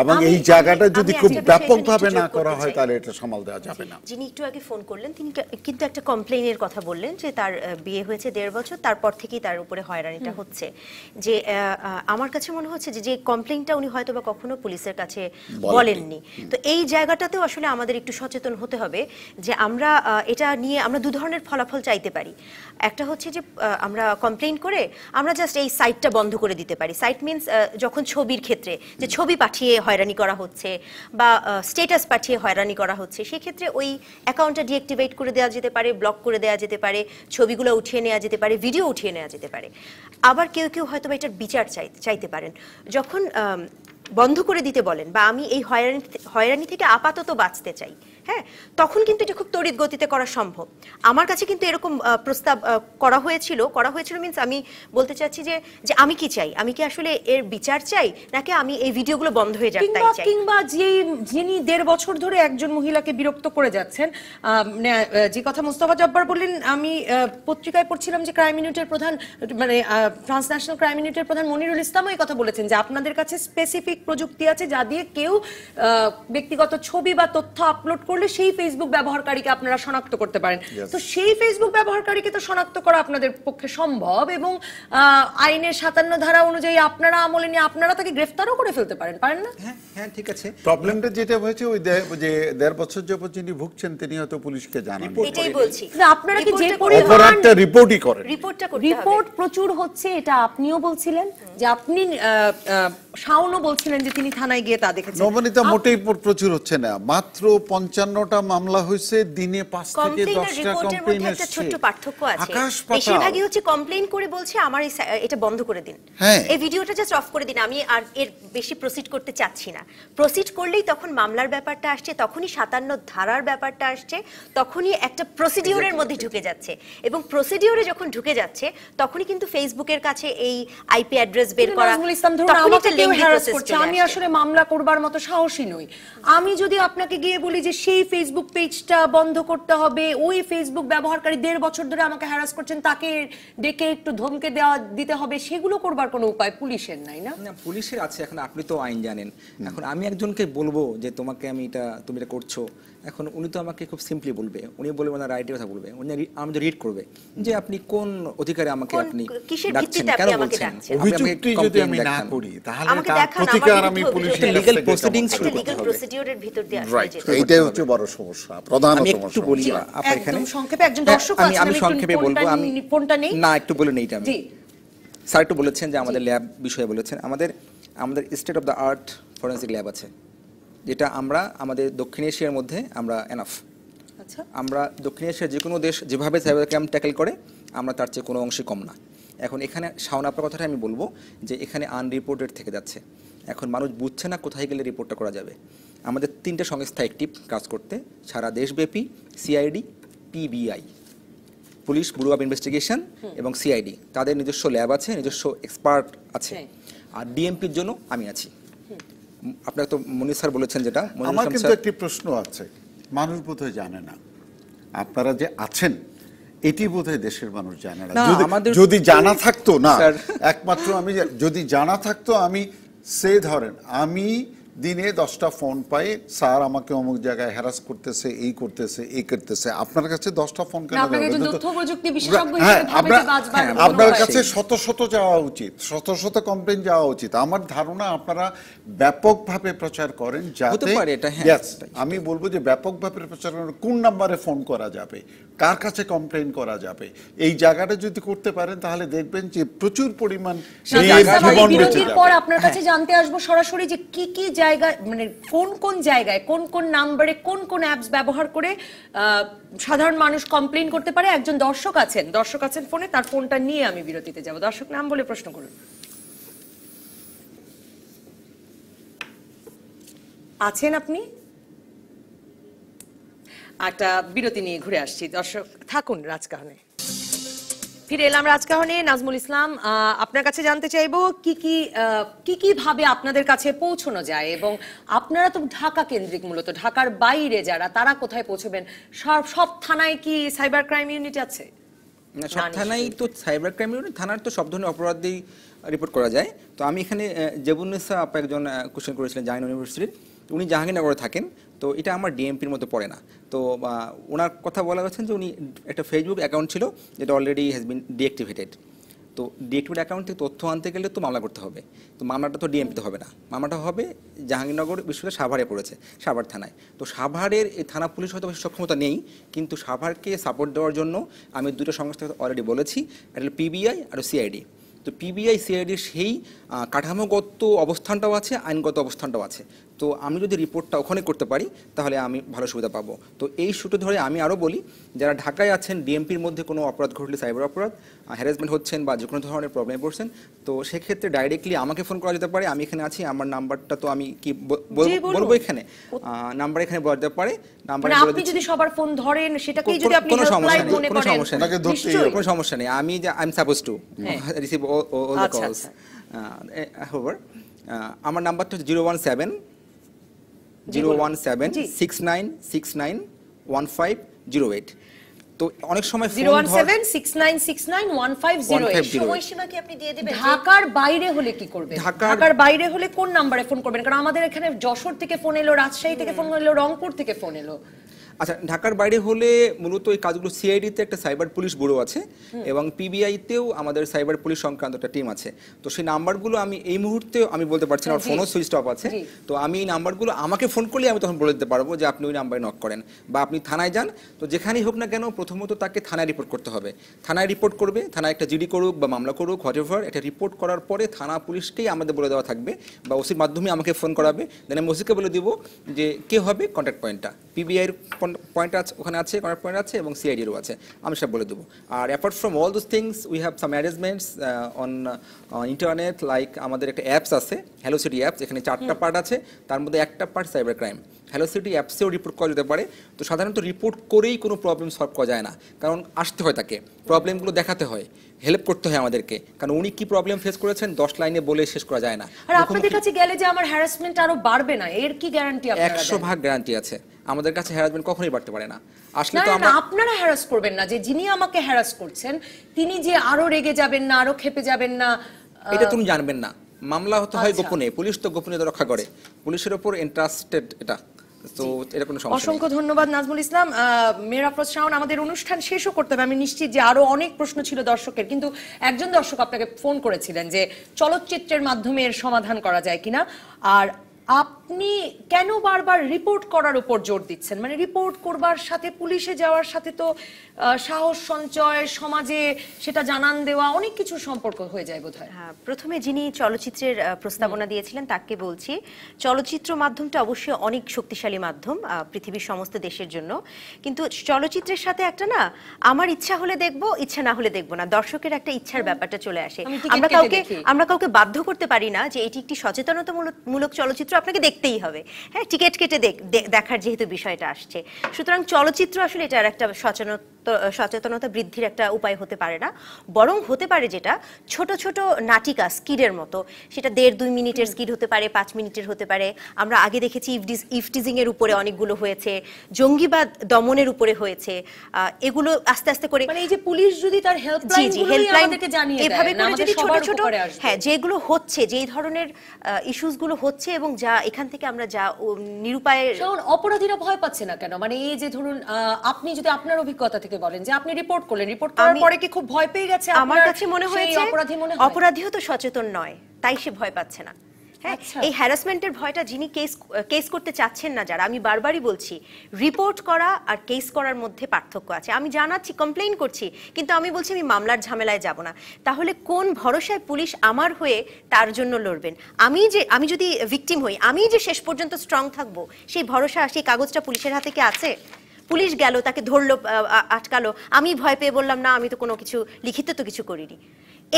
এবং এই জায়গাটা যদি খুব ব্যাপকভাবে না করা হয়, তাহলে এটা সামাল দেওয়া যাবে না। যিনি একটু আগে ফোন করলেন, তিনি কিন্তু একটা কমপ্লেইনের কথা বললেন যে তার বিয়ে হয়েছে 1.5 বছর, তারপর থেকেই তার উপরে হয়রানিটা হচ্ছে। যে আমার কাছে মনে হচ্ছে যে কমপ্লেইনটা উনি হয়তো বা কখনো পুলিশের কাছে বলেননি। তো এই জায়গাটাতেও আসলে আমাদের একটু সচেতন হতে হবে যে আমরা এটা নিয়ে আমরা দু ধরনের ফলাফল চাইতে পারি। একটা হচ্ছে যে আমরা কমপ্লেইন করে আমরা জাস্ট এই সাইটটা বন্ধ করে দিতে পারি। সাইট মিনস যখন ছবির ক্ষেত্রে যে ছবি পাঠিয়ে হয়রানি করা হচ্ছে বা স্ট্যাটাস পাঠিয়ে হয়রানি করা হচ্ছে, সেক্ষেত্রে ওই অ্যাকাউন্টটা ডিঅ্যাক্টিভেট করে দেওয়া যেতে পারে, ব্লক করে দেওয়া যেতে পারে, ছবিগুলো উঠিয়ে নেওয়া যেতে পারে, ভিডিও উঠিয়ে নেওয়া যেতে পারে। আবার কেউ কেউ হয়তো বা এটার বিচার চাইতে পারেন। যখন বন্ধ করে দিতে বলেন বা আমি এই হয়রানি থেকে আপাতত বাঁচতে চাই, হ্যাঁ, তখন কিন্তু এটা খুব তড়িৎ গতিতে করা সম্ভব। আমার কাছে কিন্তু এরকম প্রস্তাব করা হয়েছিল মিন্স আমি বলতে চাচ্ছি যে আমি কি চাই, আমি কি আসলে এর বিচার চাই, নাকি আমি এই ভিডিওগুলো বন্ধ হয়ে যাক তাই চাই। কিংবা যিনি 1.5 বছর ধরে একজন মহিলাকে বিরক্ত করে যাচ্ছেন, যে কথা মোস্তফা জব্বার বললেন, আমি পত্রিকায় পড়ছিলাম যে ক্রাইম ইউনিটের প্রধান মানে ট্রান্সন্যাশনাল ক্রাইম ইউনিটের প্রধান মনিরুল ইসলামও এই কথা বলেছেন যে আপনাদের কাছে স্পেসিফিক সাংকেতিক প্রযুক্তি আছে যা দিয়ে কেউ ব্যক্তিগত ছবি বা তথ্য আপলোড করলে সেই ফেসবুক ব্যবহারকারীকে আপনারা শনাক্ত করতে পারেন। তো সেই ফেসবুক ব্যবহারকারীকে তো শনাক্ত করা আপনাদের পক্ষে সম্ভব, এবং আইনের 57 ধারা অনুযায়ী আপনারা আমলে নিয়ে আপনারা তাকে গ্রেফতারও করে ফেলতে পারেন, পারেন না? হ্যাঁ ঠিক আছে। প্রবলেমটা যেটা হয়েছে ওই যে 1.5 বছর যাবত যিনি ভুগছেন তিনি হয়তো পুলিশকে জানান, এটাই বলছি। আপনারা কি যে পরিমাণ অপরাধটা রিপোর্টই করেন, রিপোর্টটা করতে হবে। রিপোর্ট প্রচুর হচ্ছে, এটা আপনিও বলছিলেন যে আপনি শাওনও বলছিলেন যে তিনি থানায় গিয়ে তা দেখেছেন। নবনীতা মোটেই প্রচুর হচ্ছে না, মাত্র 55টা মামলা হয়েছে, দিনে 5 থেকে 10টা কমপ্লেইন একটা এসেছে। ছোট্ট পার্থক্য আছে, আকাশ পাতাল। বেশিরভাগই হচ্ছে কমপ্লেইন করে বলছে আমার এটা বন্ধ করে দিন, হ্যাঁ। এই ভিডিওটা জাস্ট অফ করে দিন, আমি আর এর বেশি প্রসিড করতে চাচ্ছি না। প্রসিড করলেই তখন মামলার ব্যাপারটা আসছে, তখনই 57 ধারার ব্যাপারটা আসছে, তখনই একটা প্রসিডিওরের মধ্যে ঢুকে যাচ্ছে, এবং প্রসিডিওরে যখন ঢুকে যাচ্ছে তখনই কিন্তু ফেসবুকের কাছে এই আইপি অ্যাড্রেস বের করা, নাজমুল ইসলাম ধরুন তখনই আমাকে একটা কেউ lengthy harass process করছে, চলে আমি আসছে। আসলে মামলা করবার মতো সাহসী নই। আমি যদি আপনাকে গিয়ে বলি যে সেই ফেসবুক পেজটা বন্ধ করতে হবে, ওই ফেসবুক ব্যবহারকারী 1.5 বছর ধরে আমাকে হ্যারাস করছেন, তাকে ডেকে একটু ধমকে দিতে হবে, সেগুলো করবার কোনো উপায় পুলিশের নাই না? না, পুলিশের আছে। এখন আপনি তো আইন জানেন, এখন আমি একজনকে বলবো যে তোমাকে আমি তুমি এটা করছো, এখন উনি তো আমাকে খুব সিম্পলি বলবে, উনি বলবে না রাইটের কথা বলবে, উনি আমাদের রিড করবে যে আপনি কোন অধিকারে আমাকে আপনি কিসের ডাকছেন, ভিত্তিতে কেন আপনি আমাকে বলছেন, ডাকছেন? অভিযুক্তি যদি আমি না করি তাহলে আমাকে তার দেখান, প্রতিকার আমার আমি বিরুদ্ধে পুলিশের অভিযোগ legal কাছ থেকে proceedings জমা শুরু করতে লিগ্যাল হবে। প্রসিডিওরের ভিতর দিয়ে আসলে রাইট, যেতে এইটাই হচ্ছে বড় সমস্যা, প্রধান আমি সমস্যা। একটু বলি আপা এখানে, একদম সংক্ষেপে, একজন দর্শক আছেন, আমি সংক্ষেপে বলবো, আমি ফোনটা নেই না একটু বলে নেই আমি। জি স্যার একটু বলেছেন যে আমাদের ল্যাব বিষয়ে বলেছেন, আমাদের state of the art forensic lab আছে, যেটা আমরা আমাদের দক্ষিণ এশিয়ার মধ্যে আমরা এনাফ। আচ্ছা, আমরা দক্ষিণ এশিয়ার যে কোনো দেশ যেভাবে সাইবার ক্রাইম ট্যাকেল করে আমরা তার চেয়ে কোনো অংশে কম না। এখন এখানে শাওন আপার কথাটা আমি বলবো যে এখানে আনরিপোর্টেড থেকে যাচ্ছে, এখন মানুষ বুঝছে না কোথায় গেলে রিপোর্টটা করা যাবে। আমাদের 3টে সংস্থা অ্যাক্টিভ কাজ করতে সারা দেশব্যাপী, CID, PBI, police bureau of investigation এবং সিআইডি, তাদের নিজস্ব ল্যাব আছে, নিজস্ব এক্সপার্ট আছে, আর ডিএমপির জন্য আমি আছি। আপনাকে তো মনির স্যার বলেছেন যেটা, আমার কিন্তু একটি প্রশ্ন আছে, মানুষ বোধহয় জানে না আপনারা যে আছেন, এটি বোধহয় দেশের মানুষ জানে না। যদি জানা থাকতো না, একমাত্র আমি যদি জানা থাকতো, আমি ধরেন আমি দিনে 10টা ফোন পাই, স্যার আমাকে অমুক জায়গায় হ্যারাস করতেছে, এই করতেছে, এই করতেছে, আপনার কাছে 10টা ফোন কেন আপনাকে একজন যাবে? তথ্য প্রযুক্তি বিশেষজ্ঞ হ্যাঁ, হিসেবে ভাবে যে বাজবার কোনো আপনার উপায় কাছে নেই। শত শত যাওয়া উচিত, শত শত কমপ্লেইন যাওয়া উচিত। আমার ধারণা আপনারা ব্যাপকভাবে প্রচার করেন, যাতে Yes, আমি বলবো যে ব্যাপকভাবে প্রচার করেন, কোন নাম্বারে ফোন করা যাবে, কার কাছে কমপ্লেইন করা যাবে, এই জায়গাটা যদি করতে পারেন তাহলে দেখবেন যে প্রচুর পরিমাণ জীবন বেঁচে বিরতির যাবে। পর আপনার কাছে জানতে আসবো সরাসরি যে কি কি জায়গায়, মানে কোন কোন জায়গায়, কোন কোন নাম্বারে, কোন কোন অ্যাপস ব্যবহার করে সাধারণ মানুষ কমপ্লেইন করতে পারে। একজন দর্শক আছেন ফোনে, তার ফোনটা নিয়ে আমি বিরতিতে যাব। দর্শক নাম বলে প্রশ্ন করুন। আছেন আপনি? একটা বিরতি নিয়ে ঘুরে আসছি। দর্শক থাকুন রাজকাহনে। ফিরে এলাম রাজকাহনে। নাজমুল ইসলাম, আপনার কাছে জানতে চাইবো কি ভাবে আপনাদের কাছে পৌঁছানো যায়, এবং আপনারা তো ঢাকা কেন্দ্রিক, মূলত ঢাকার বাইরে যারা, তারা কোথায় পৌঁছবেন? সব থানায় কি সাইবার ক্রাইম ইউনিট আছে? না, সব থানায় তো সাইবার ক্রাইম ইউনিট, থানার তো সব ধরনের অপরাধই রিপোর্ট করা যায়। তো আমি এখানে জেবুন্নেসা আপা একজন কোশ্চেন করেছিলেন জাহাঙ্গীর ইউনিভার্সিটির, উনি জাহাঙ্গীরনগরে থাকেন, তো এটা আমার ডিএমপির মধ্যে পড়ে না। তো ওনার কথা বলা হয়েছেন যে উনি একটা ফেসবুক অ্যাকাউন্ট ছিল যেটা অলরেডি হ্যাজ বিন ডিঅ্যাক্টিভেটেড। তো ডিঅ্যাক্টিভেট অ্যাকাউন্ট থেকে তথ্য আনতে গেলে তো মামলা করতে হবে, তো মামলাটা তো ডিএমপিতে হবে না, মামলাটা হবে জাহাঙ্গীরনগর বিশ্ববিদ্যালয় সাভারে পড়েছে, সাভার থানায়। তো সাভারের এই থানা পুলিশ হয়তো বেশি সক্ষমতা নেই, কিন্তু সাভারকে সাপোর্ট দেওয়ার জন্য আমি 2টো সংস্থাকে অলরেডি বলেছি, একটা হলো পিবিআই আর সিআইডি। তো পিবিআই সিআইডির সেই কাঠামোগত অবস্থানটাও আছে, আইনগত অবস্থানটাও আছে। তো আমি যদি রিপোর্টটা ওখানে করতে পারি তাহলে আমি ভালো সুবিধা পাবো। তো এই সূত্র ধরে আমি আরও বলি, যারা ঢাকায় আছেন, ডিএমপির মধ্যে কোনো অপরাধ ঘটলে, সাইবার অপরাধ, হ্যারাসমেন্ট হচ্ছেন বা যে কোনো ধরনের প্রবলেমে পড়ছেন, তো সেক্ষেত্রে ডাইরেক্টলি আমাকে ফোন করা যেতে পারে। আমি এখানে আছি, আমার নাম্বারটা তো আমি কি বলবো এখানে, নাম্বার এখানে বলা যেতে পারে। নাম্বার আপনি যদি সবার ফোন ধরেন, সেটাকেই যদি আপনি হেল্পলাইন মনে করেন, কোনো সমস্যা নেই। আমি I am suppose to receive all the calls. However, আমার নাম্বারটা হচ্ছে 017 6969 1508। তো অনেক সময় ফোন ধর 01769691508 সময়সীমা কি আপনি দিয়ে দিবেন? ঢাকার বাইরে হলে কি করবেন? ঢাকার বাইরে হলে কোন নাম্বারে ফোন করবেন? কারণ আমাদের এখানে যশোর থেকে ফোন এলো, রাজশাহী থেকে ফোন এলো, রংপুর থেকে ফোন এলো। আচ্ছা, ঢাকার বাইরে হলে মূলত এই কাজগুলো সিআইডিতে একটা সাইবার পুলিশ ব্যুরো আছে এবং পিবিআইতেও আমাদের সাইবার পুলিশ সংক্রান্ত একটা টিম আছে। তো সেই নাম্বারগুলো আমি এই মুহূর্তে আমি বলতে পারছি না, আমার ফোনও সুইচ অফ আছে। তো আমি এই নাম্বারগুলো আমাকে ফোন করলে আমি তখন বলে দিতে পারবো যে আপনি ওই নাম্বারে নক করেন বা আপনি থানায় যান। তো যেখানেই হোক না কেন প্রথমত তাকে থানায় রিপোর্ট করতে হবে। থানায় রিপোর্ট করবে, থানায় একটা জিডি করুক বা মামলা করুক, হোয়াটএভার, একটা রিপোর্ট করার পরে থানা পুলিশকেই আমাদের বলে দেওয়া থাকবে বা ওসির মাধ্যমে আমাকে ফোন করাবে। দেন আমি ওসিকে বলে দিব যে কে হবে কন্ট্যাক্ট পয়েন্টটা। পিবিআইয়ের পয়েন্ট আছে, ওখানে আছে কন্ট্যাক্ট পয়েন্ট আছে এবং সিআইডিরও আছে, আমি সব বলে দেবো। আর apart from all those things we have some arrangements on internet, like আমাদের একটা অ্যাপস আছে, হ্যালো সিটি অ্যাপস। এখানে 4টা পার্ট আছে, তার মধ্যে একটা part cyber crime. Hello city অ্যাপসেও রিপোর্ট করা যেতে পারে। তো সাধারণত রিপোর্ট করেই কোনো প্রবলেম সলভ করা যায় না, কারণ আসতে হয় তাকে, প্রবলেমগুলো দেখাতে হয়, হেল্প করতে হয় আমাদেরকে, কারণ উনি কি প্রবলেম ফেস করেছেন 10 লাইনে বলে শেষ করা যায় না। আর আপনাদের কাছে গেলে যে আমার হ্যারাসমেন্ট আরো বাড়বে না, এর কি গ্যারান্টি আপনারা দেন? 100% গ্যারান্টি আছে। আমাদের কাছে হ্যারাসমেন্ট কখনোই বাড়তে পারে না। আসলে তো আমরা আপনারা হ্যারাস করবেন না, যে যিনি আমাকে হ্যারাস করছেন তিনি যে আরো রেগে যাবেন না, আরো ক্ষেপে যাবেন না, এটা তুমি জানবেন না। মামলা হতে হয় গোপনে, পুলিশ তো গোপনীয়তা রক্ষা করে, পুলিশের উপর ইন্টারেস্টেড এটা। তো এটা কোনো সমস্যা নেই। অসংখ্য ধন্যবাদ নাজমুল ইসলাম। মেহের আফরোজ শাওন, আমাদের অনুষ্ঠান শেষও করতে হবে, আমি নিশ্চিত যে আরো অনেক প্রশ্ন ছিল দর্শকের, কিন্তু একজন দর্শক আপনাকে ফোন করেছিলেন যে চলচ্চিত্রের মাধ্যমে এর সমাধান করা যায় কিনা। আর আপনি কেন বারবার রিপোর্ট করার উপর জোর দিচ্ছেন? মানে রিপোর্ট করবার সাথে পুলিশে যাওয়ার সাথে তো সাহস সঞ্চয়, সমাজে সেটা জানান দেওয়া, অনেক কিছু সম্পর্ক হয়ে যায় বোধহয়। হ্যাঁ, প্রথমে যিনি চলচ্চিত্রের প্রস্তাবনা দিয়েছিলেন তাকে বলছি, চলচ্চিত্র মাধ্যমটা অবশ্যই অনেক শক্তিশালী মাধ্যম পৃথিবীর সমস্ত দেশের জন্য, কিন্তু চলচ্চিত্রের সাথে একটা না আমার ইচ্ছা হলে দেখবো, ইচ্ছা না হলে দেখবো না, দর্শকের একটা ইচ্ছার ব্যাপারটা চলে আসে। আমরা কাউকে বাধ্য করতে পারি না যে এটি একটি সচেতনতামূলক চলচ্চিত্র, আপনাকে দেখতেই হবে। হ্যাঁ, টিকিট কেটে দেখার যেহেতু বিষয়টা আসছে, সুতরাং চলচ্চিত্র আসলে এটা আর একটা সচেতনতা বৃদ্ধির একটা উপায় হতে পারে না, বরং হতে পারে যেটা ছোট ছোট নাটিকা স্কিডের মতো, সেটা 1.5-2 মিনিটের স্কিড হতে পারে, 5 মিনিটের হতে পারে। আমরা আগে দেখেছি ইফটিজিং এর উপরে অনেকগুলো হয়েছে, জঙ্গিবাদ দমনের উপরে হয়েছে, এগুলো আস্তে আস্তে করে, মানে এই যে পুলিশ যদি তার হেল্পলাইন আমাদেরকে জানিয়ে দেয়, এভাবে করে যদি ছোট ছোট, হ্যাঁ, যেগুলো হচ্ছে, যেই ধরনের ইস্যুস গুলো হচ্ছে এবং যা এখান থেকে আমরা যা নিরুপায়, অপরাধীরা ভয় পাচ্ছে না কেন? মানে এই যে ধরুন আপনি যদি আপনার অভিজ্ঞতা থেকে বলেন যে আপনি রিপোর্ট করলেন, রিপোর্ট করার পরে কি খুব ভয় পেয়ে গেছে? আমার কাছে মনে হয়েছে অপরাধীও তো সচেতন নয়, তাই সে ভয় পাচ্ছে না। হ্যাঁ, এই হ্যারাসমেন্টের ভয়টা যিনি কেস করতে চাচ্ছেন না, যারা, আমি বারবারই বলছি, রিপোর্ট করা আর কেস করার মধ্যে পার্থক্য আছে। আমি জানাচ্ছি, কমপ্লেইন করছি, কিন্তু আমি বলছি আমি মামলার ঝামেলায় যাব না। তাহলে কোন ভরসায় পুলিশ আমার হয়ে তার জন্য লড়বেন? আমি যদি ভিকটিম হই, আমি যে শেষ পর্যন্ত স্ট্রং থাকবো, সেই ভরসা, সেই কাগজটা পুলিশের হাতে কি আছে? পুলিশ গেল, তাকে ধরলো, আটকালো, আমি ভয় পেয়ে বললাম না, আমি তো কোনো কিছু লিখিত তো কিছু করিনি।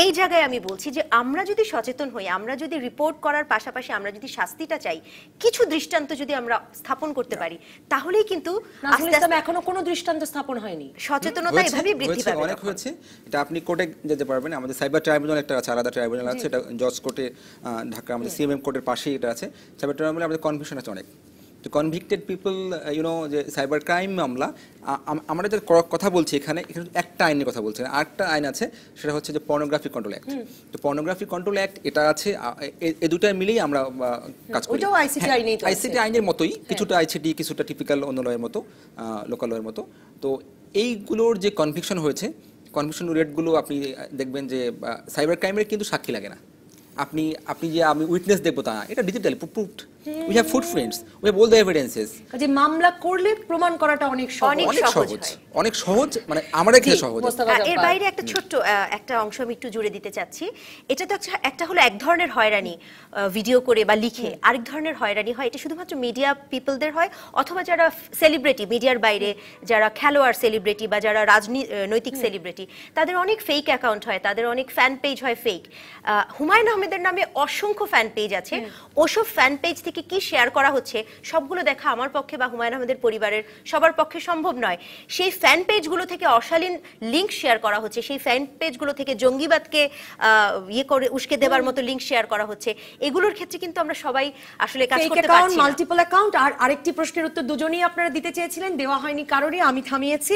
এই জায়গায় আমি বলছি যে আমরা যদি সচেতন হই, আমরা যদি রিপোর্ট করার পাশাপাশি আমরা যদি শাস্তিটা চাই, কিছু দৃষ্টান্ত যদি আমরা স্থাপন করতে পারি, তাহলেই কিন্তু আস্তে আস্তে, এখনো কোনো দৃষ্টান্ত স্থাপন হয়নি, সচেতনতা এভাবেই বৃদ্ধি পাবে। অনেক হয়েছে, এটা আপনি কোর্টে যেতে পারবেন, আমাদের সাইবার ট্রাইব্যুনাল একটা আছে, আলাদা ট্রাইব্যুনাল আছে, এটা জজ কোর্টে, ঢাকা আমাদের সিএমএম কোর্টের পাশেই এটা আছে। সাইবার ট্রাইব্যুনালে আমাদের কনভিকশন আছে অনেক, তো কনভিক্টেড পিপল, যে সাইবার ক্রাইম মামলা, আমরা যে কথা বলছি এখানে একটা আইনের কথা বলছি, আরেকটা আইন আছে, সেটা হচ্ছে যে পর্নোগ্রাফি কন্ট্রোল অ্যাক্ট। তো পর্নোগ্রাফি কন্ট্রোল অ্যাক্ট এটা আছে, এই দুটাই মিলেই আমরা কাজ করি। আইসিটি আইনের মতোই, কিছুটা আইসিটি, কিছুটা টিপিক্যাল অন্য লয়ের মতো, লোকাল লয়ের মতো। তো এইগুলোর যে কনভিকশন হয়েছে, কনভিকশন রেটগুলো আপনি দেখবেন যে সাইবার ক্রাইমের কিন্তু সাক্ষী লাগে না। আপনি যে আমি উইটনেস দেখবো তা না, এটা digitally proved. We have footprints, we have all the evidences. যে মামলা করলে প্রমাণ করাটা অনেক সহজ, মানে আমাদের ক্ষেত্রে সহজ। এর বাইরে একটা ছোট্ট একটা অংশ আমি একটু জুড়ে দিতে চাচ্ছি। এটা তো একটা হলো এক ধরনের হয়রানি, ভিডিও করে বা লিখে, আরেক ধরনের হয়রানি হয়, এটা শুধুমাত্র মিডিয়া পিপলদের হয়, অথবা যারা সেলিব্রিটি, মিডিয়ার বাইরে যারা খেলোয়াড় সেলিব্রিটি বা যারা রাজনৈতিক সেলিব্রিটি, তাদের অনেক ফেক অ্যাকাউন্ট হয়, তাদের অনেক ফ্যান পেজ হয় ফেক। হুমায়ুন আহমেদের নামে অসংখ্য ফ্যান পেজ আছে, ওসব ফ্যান পেজ থেকে কি শেয়ার করা হচ্ছে সবগুলো দেখা আমার পক্ষে বা হুমায়ুন আহমেদের পরিবারের সবার পক্ষে সম্ভব নয়। সেই ফ্যান পেজগুলো থেকে অশালীন লিংক শেয়ার করা হচ্ছে, সেই ফ্যান পেজগুলো থেকে জঙ্গিবাদকে করে উস্কে দেবার মতো লিংক শেয়ার করা হচ্ছে। এগুলোর ক্ষেত্রে কিন্তু আমরা সবাই আসলে কাজ করতে পারছি না। Multiple account. আর আরেকটি প্রশ্নের উত্তর দুজনেই আপনারা দিতে চেয়েছিলেন, দেওয়া হয়নি কারোরই, আমি থামিয়েছি।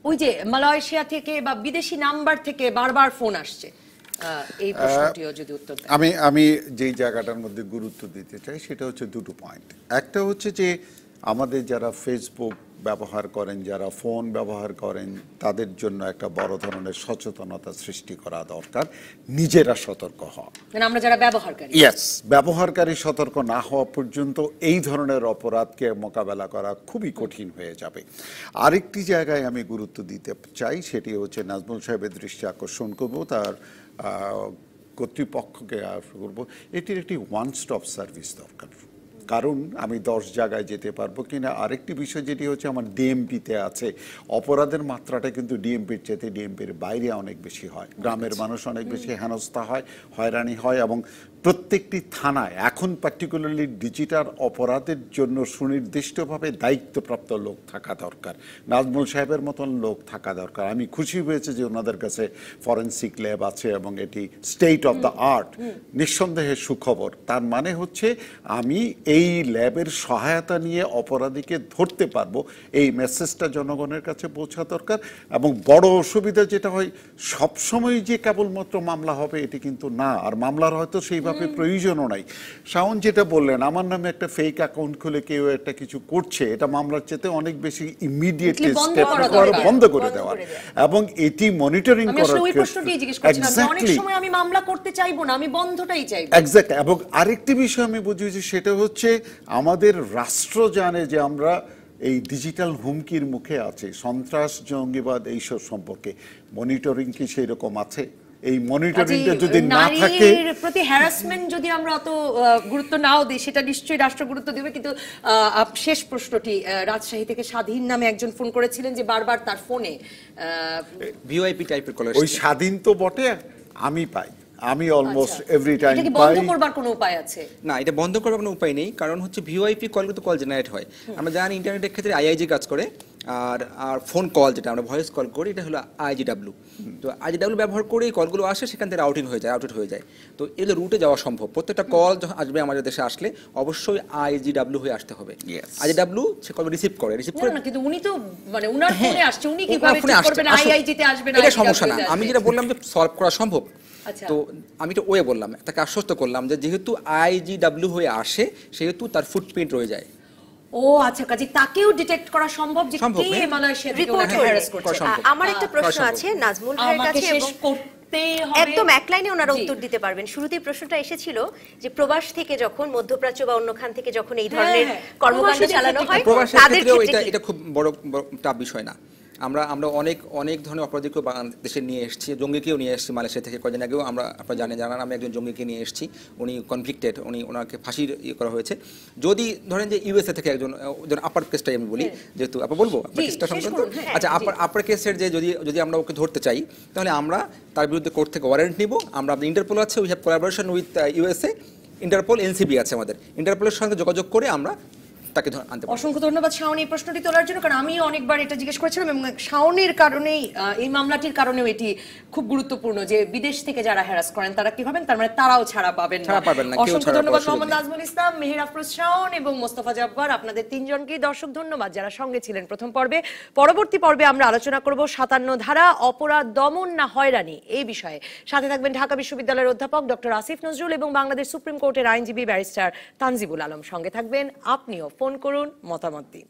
ওই যে মালয়েশিয়া থেকে বা বিদেশি নাম্বার থেকে বারবার ফোন আসছে, এই প্রশ্নটিও যদি উত্তর দেন। আমি যেই জায়গাটার মধ্যে গুরুত্ব দিতে চাই সেটা হচ্ছে দুটো পয়েন্ট। একটা হচ্ছে যে আমাদের যারা ফেসবুক ব্যবহার করেন, যারা ফোন ব্যবহার করেন, তাদের জন্য একটা বড় ধরনের সচেতনতা সৃষ্টি করা দরকার, নিজেরা সতর্ক হওয়া। মানে আমরা যারা ব্যবহারকারী, ব্যবহারকারী সতর্ক না হওয়া পর্যন্ত এই ধরনের অপরাধকে মোকাবেলা করা খুবই কঠিন হয়ে যাবে। আরেকটি জায়গায় আমি গুরুত্ব দিতে চাই, সেটি হচ্ছে নাজমুল সাহেবের দৃষ্টি আকর্ষণ করব, তার কর্তৃপক্ষকে করব, এটির একটি ওয়ান স্টপ সার্ভিস দরকার। কারণ আমি 10 জায়গায় যেতে পারবো কিনা। আরেকটি বিষয় যেটি হচ্ছে আমার ডিএমপিতে আছে, অপরাধের মাত্রাটা কিন্তু ডিএমপির চেয়ে ডিএমপির বাইরে অনেক বেশি হয়, গ্রামের মানুষ অনেক বেশি হেনস্থা হয়, হয়রানি হয়, এবং প্রত্যেকটি থানায় এখন পার্টিকুলারলি ডিজিটাল অপরাধের জন্য সুনির্দিষ্টভাবে দায়িত্বপ্রাপ্ত লোক থাকা দরকার, নাজমুল সাহেবের মতন লোক থাকা দরকার। আমি খুশি হয়েছে যে ওনাদের কাছে ফরেনসিক ল্যাব আছে এবং এটি স্টেট অফ দ্য আর্ট, নিঃসন্দেহে সুখবর। তার মানে হচ্ছে আমি এই ল্যাবের সহায়তা নিয়ে অপরাধীকে ধরতে পারবো, এই মেসেজটা জনগণের কাছে পৌঁছা দরকার। এবং বড় অসুবিধা যেটা হয়, সবসময় যে কেবলমাত্র মামলা হবে এটি কিন্তু না, আর মামলার হয়তো সেইভাবে প্রয়োজনও নাই। শাওন যেটা বললেন, আমার নামে একটা ফেক অ্যাকাউন্ট খুলে কেউ একটা কিছু করছে, এটা মামলার চেয়ে অনেক বেশি ইমিডিয়েটলি স্টেপ বন্ধ করে দেওয়া এবং এটি মনিটরিং করার। আমি মামলা করতে চাইবো না, আমি বন্ধটাই চাইবো। এক্স্যাক্ট। এবং আরেকটি বিষয় আমি বুঝি যে সেটা হচ্ছে আমাদের রাষ্ট্র জানে যে আমরা এই ডিজিটাল হুমকির মুখে আছে, সন্ত্রাস, জঙ্গিবাদ, এইসব সম্পর্কে মনিটরিং কি সেই রকম আছে? এই মনিটরিংটা যদি না থাকে, নারীর প্রতি হ্যারাসমেন্ট যদি আমরা অত গুরুত্ব নাও দিই, সেটা নিশ্চয়ই রাষ্ট্র গুরুত্ব দিবে। কিন্তু শেষ প্রশ্নটি, রাজশাহী থেকে স্বাধীন নামে একজন ফোন করেছিলেন যে বারবার তার ফোনে ভিওআইপি টাইপের কল। ওই স্বাধীন তো বটে, আমি পাই, আমি অলমোস্ট এভরি টাইম পাই। বন্ধ করবার কোনো উপায় আছে? না, এটা বন্ধ করবার কোনো উপায় নেই, কারণ হচ্ছে ভিওআইপি কলগুলো তো কল জেনারেট হয়। আমরা জানি ইন্টারনেটের ক্ষেত্রে আইআইজি কাজ করে, আর ফোন কল যেটা আমরা ভয়েস কল করি এটা হলো আইজিডাব্লিউ। তো আইজিডাব্লিউ ব্যবহার করে এই কলগুলো আসে, সেখান থেকে রাউটেড হয়ে যায়। তো এগুলো রুটে যাওয়া সম্ভব। প্রত্যেকটা কল যখন আসবে আমাদের দেশে আসলে অবশ্যই আইজিডাব্লিউ হয়ে আসতে হবে। আইজিডাব্লিউ সে কল রিসিভ করে না, কিন্তু উনি তো মানে উনার ফোনে আসছে, উনি কিভাবে ঠিক করবেন আইআইজি তে আসবে না? এটা সমস্যা না, আমি যেটা বললাম যে সলভ করা সম্ভব। তো আমি তো ওয়ে বললাম, তাকে আশ্বস্ত করলাম যে যেহেতু আইজিডাব্লিউ হয়ে আসে সেহেতু তার ফুটপ্রিন্ট রয়ে যায়। ও আচ্ছা, কাজে তাকেও ডিটেক্ট করা সম্ভব যে কে মালয়েশিয়া থেকে ওনাকে হ্যারাস করছে। আমার একটা প্রশ্ন আছে নাজমুল ভাইয়ের কাছে, এবং একদম এক লাইনে ওনারা উত্তর দিতে পারবেন। শুরুতেই প্রশ্নটা এসেছিল যে প্রবাস থেকে যখন মধ্যপ্রাচ্য বা অন্যখান থেকে যখন এই ধরনের কর্মকাণ্ড চালানো হয়, তাদের ক্ষেত্রে এটা খুব বড় টাফ বিষয় না। আমরা অনেক ধরনের অপরাধীকে বাংলাদেশে নিয়ে এসেছি, জঙ্গিকেও নিয়ে এসেছি মালয়েশিয়া থেকে। কয়েকদিন আগেও আপনারা জানান আমি একজন জঙ্গিকে নিয়ে এসেছি, উনি কনভিক্টেড, ওনাকে ফাঁসির করা হয়েছে। যদি ধরেন যে ইউএসএ থেকে একজন আপার কেসটাই আমি বলি, যেহেতু বলবো আপার কেসটা সংক্রান্ত। আচ্ছা, আপার কেসের যে যদি আমরা ওকে ধরতে চাই, তাহলে আমরা তার বিরুদ্ধে কোর্ট থেকে ওয়ারেন্ট নিব। আমরা ইন্টারপোল আছে, we have collaboration with USA, Interpol, NCB আছে আমাদের। ইন্টারপোলের সঙ্গে যোগাযোগ করে আমরা তাকে আনতে পারি। অসংখ্য ধন্যবাদ শাওন এই প্রশ্নটি তোলার জন্য, কারণ আমি অনেকবার এটা জিজ্ঞেস করেছিলাম এবং শাওনের কারণেই, এই মামলাটির কারণেও এটি খুব গুরুত্বপূর্ণ যে বিদেশ থেকে যারা হ্যারাস করেন তারা কি হবেন, তার মানে তারাও ছাড়া পাবেন না। অসংখ্য ধন্যবাদ মোহাম্মদ নাজমুল ইসলাম, মেহের আফরোজ শাওন এবং মোস্তফা জব্বার, আপনাদের তিনজনকেই দর্শক ধন্যবাদ যারা সঙ্গে ছিলেন প্রথম পর্বে। পরবর্তী পর্বে আমরা আলোচনা করব 57 ধারা, অপরাধ দমন না হয়রানি, এই বিষয়ে। সাথে থাকবেন ঢাকা বিশ্ববিদ্যালয়ের অধ্যাপক ডক্টর আসিফ নজরুল এবং বাংলাদেশ সুপ্রিম কোর্টের আইনজীবী ব্যারিস্টার তানজিবুল আলম। সঙ্গে থাকবেন আপনিও, ফোন করুন, মতামত দিন।